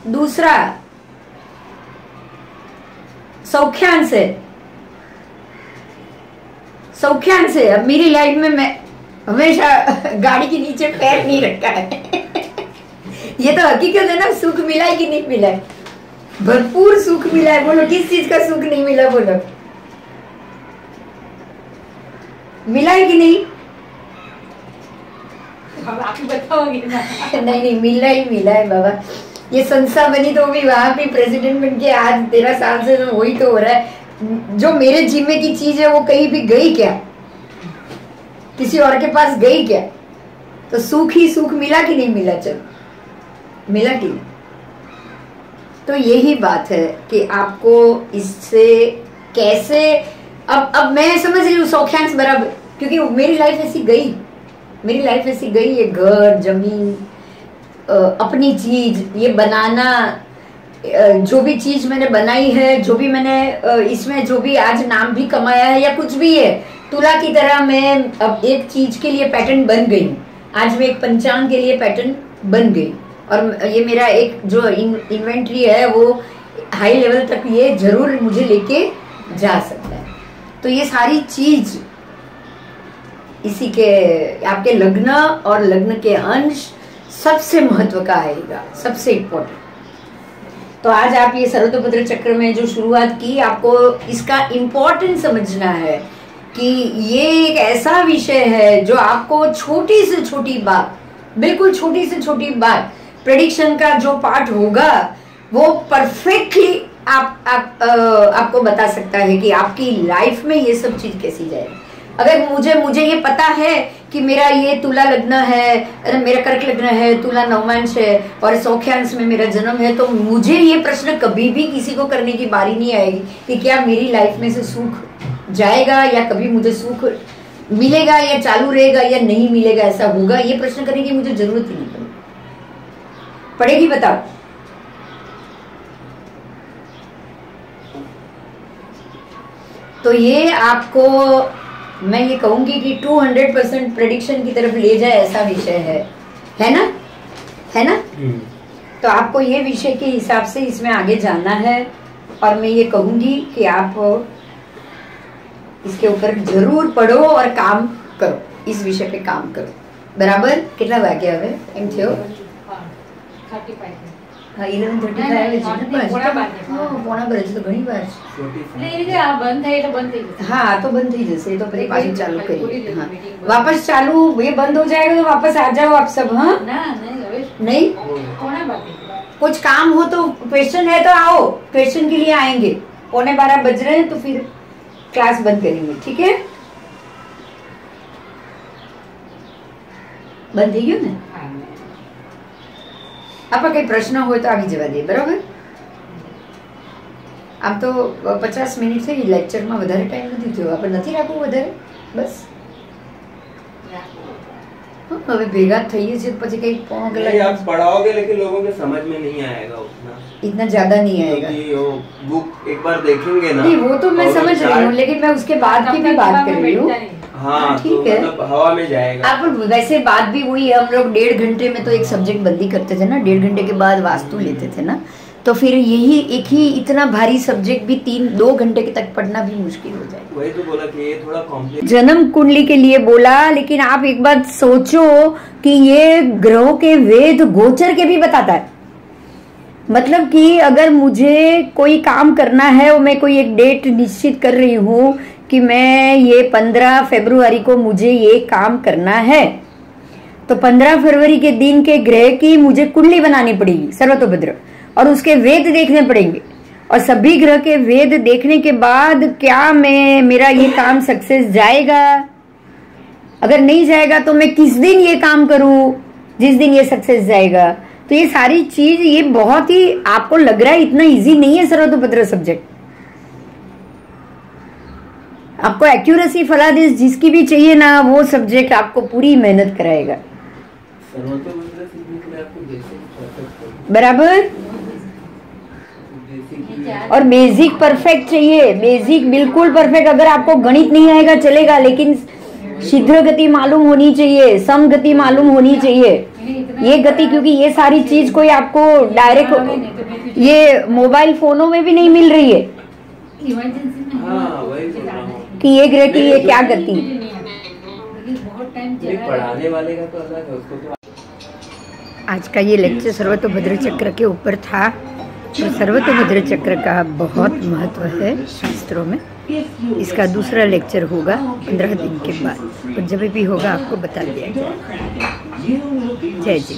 दूसरा सौख्यांश है, सौख्यांश है। अब मेरी लाइफ में मैं हमेशा गाड़ी के नीचे पैर नहीं रखा है ये तो हकीकत है ना। सुख मिला है कि नहीं मिला है? भरपूर सुख मिला है। बोलो किस चीज का सुख नहीं मिला? बोलो मिला है कि नहीं? आप ही बताओगे ना। नहीं, मिला है बाबा। ये संस्था बनी तो भी वहां पे प्रेसिडेंट बन के आज 13 साल से तो वही तो हो रहा है। जो मेरे जिम्मे की चीज है वो कहीं भी गई क्या? किसी और के पास गई क्या? तो सुख ही सुख मिला कि नहीं मिला? चलो मिला कि नहीं? तो यही बात है कि आपको इससे कैसे अब मैं समझ रही हूँ सौख्यांश बराबर, क्योंकि मेरी लाइफ ऐसी गई, मेरी लाइफ ऐसी गई। ये घर, जमीन, अपनी चीज ये बनाना, जो भी चीज मैंने बनाई है, जो भी मैंने इसमें जो भी आज नाम भी कमाया है या कुछ भी है, तुला की तरह मैं अब एक चीज के लिए पैटर्न बन गई हूँ। आज मैं एक पंचांग के लिए पैटर्न बन गई और ये मेरा एक जो इन्वेंट्री है वो हाई लेवल तक ये जरूर मुझे लेके जा सकता है। तो ये सारी चीज इसी के आपके लग्न और लग्न के अंश सबसे महत्व का आएगा, सबसे इम्पोर्टेंट। तो आज आप ये सर्वतोभद्र चक्र में जो शुरुआत की, आपको इसका इम्पोर्टेंस समझना है कि ये एक ऐसा विषय है जो आपको छोटी से छोटी बात, बिल्कुल छोटी से छोटी बात, प्रेडिक्शन का जो पार्ट होगा वो परफेक्टली आपको बता सकता है कि आपकी लाइफ में ये सब चीज कैसी जाएगी। अगर मुझे ये पता है कि मेरा ये तुला लग्न है, मेरा कर्क लग्न है, तुला नवमांश है और सौख्यांश में मेरा जन्म है, तो मुझे ये प्रश्न कभी भी किसी को करने की बारी नहीं आएगी कि क्या मेरी लाइफ में से सुख जाएगा या कभी मुझे सुख मिलेगा या चालू रहेगा या नहीं मिलेगा, ऐसा होगा, ये प्रश्न करने की मुझे जरूरत ही नहीं पड़ेगी। बताओ। तो ये आपको मैं ये कहूंगी कि 200% प्रेडिक्शन की तरफ ले जाए ऐसा विषय है ना, है ना? तो आपको ये विषय के हिसाब से इसमें आगे जाना है और मैं ये कहूंगी कि आप इसके ऊपर जरूर पढ़ो और काम करो, इस विषय पे काम करो। बराबर कितना वाग्या है एम थियो 35 हाँ 11:35 પોણા બજે તો ઘણી વાર हाँ तो बंद થઈ જશે, तो फिर पानी चालू करिए। हाँ वापस चालू, ये बंद हो जाएगा तो वापस आ जाओ आप सब। हाँ नहीं कुछ काम हो तो क्वेश्चन है तो आओ, क्वेश्चन के लिए आएंगे। 11:15 बज रहे हैं तो फिर क्लास बंद करेंगे, ठीक है? बंद થઈ ગયું ને? आपका कई प्रश्न हो तो आगे जवा दिए। बराबर આમ તો 50 મિનિટ થઈ, લેક્ચરમાં વધારે ટાઈમ નથી થયો, આપણે નથી રાખવું વધારે, બસ હવે ભેગા થઈએ છીએ પછી કઈ પોણો કલાક आप पढ़ाओगे लेकिन लोगों के समझ में नहीं आएगा उतना, इतना ज्यादा नहीं आएगा। वो बुक एक बार देखेंगे ना, नहीं वो तो मैं समझ रही हूँ, लेकिन मैं उसके बाद की भी बात कर रही हूँ। हाँ ठीक तो है, मतलब हवा में जाएगा। आप वैसे बात भी हुई, हम लोग 1.5 घंटे में तो एक सब्जेक्ट बंदी करते थे ना, 1.5 घंटे के बाद वास्तु लेते थे ना, तो फिर यही एक ही इतना भारी सब्जेक्ट भी 2 घंटे के तक पढ़ना भी मुश्किल हो जाएगा। वही तो बोला कि ये थोड़ा कॉम्प्लेक्स जन्म कुंडली के लिए बोला, लेकिन आप एक बात सोचो कि ये ग्रहों के वेद गोचर के भी बताता है। मतलब कि अगर मुझे कोई काम करना है और मैं कोई एक डेट निश्चित कर रही हूँ कि मैं ये 15 फरवरी को मुझे ये काम करना है, तो 15 फरवरी के दिन के ग्रह की मुझे कुंडली बनानी पड़ेगी सर्वतोभद्र, और उसके वेद देखने पड़ेंगे, और सभी ग्रह के वेद देखने के बाद क्या मेरा ये काम सक्सेस जाएगा, अगर नहीं जाएगा तो मैं किस दिन ये काम करूं जिस दिन ये सक्सेस जाएगा। तो ये सारी चीज, ये बहुत ही आपको लग रहा है इतना इजी नहीं है सर्वतोभद्र सब्जेक्ट। आपको एक्यूरेसी फलादेश जिसकी भी चाहिए ना, वो सब्जेक्ट आपको पूरी मेहनत कराएगा। बराबर। और बेसिक परफेक्ट चाहिए, बेसिक बिल्कुल परफेक्ट। अगर आपको गणित नहीं आएगा चलेगा, लेकिन शीघ्र गति मालूम होनी चाहिए, सम गति मालूम होनी चाहिए, ये गति, क्योंकि ये सारी चीज कोई आपको डायरेक्ट ये मोबाइल फोनों में भी नहीं मिल रही है कि ये ग्रह की ये क्या गति। पढ़ाने वाले का तो अलग है, उसको तो आज का ये लेक्चर सर्वतोभद्र चक्र के ऊपर था। तो सर्वतोभद्र चक्र का बहुत महत्व है शास्त्रों में। इसका दूसरा लेक्चर होगा 15 दिन के बाद, और जब भी होगा आपको बता दिया जाएगा। जय जी।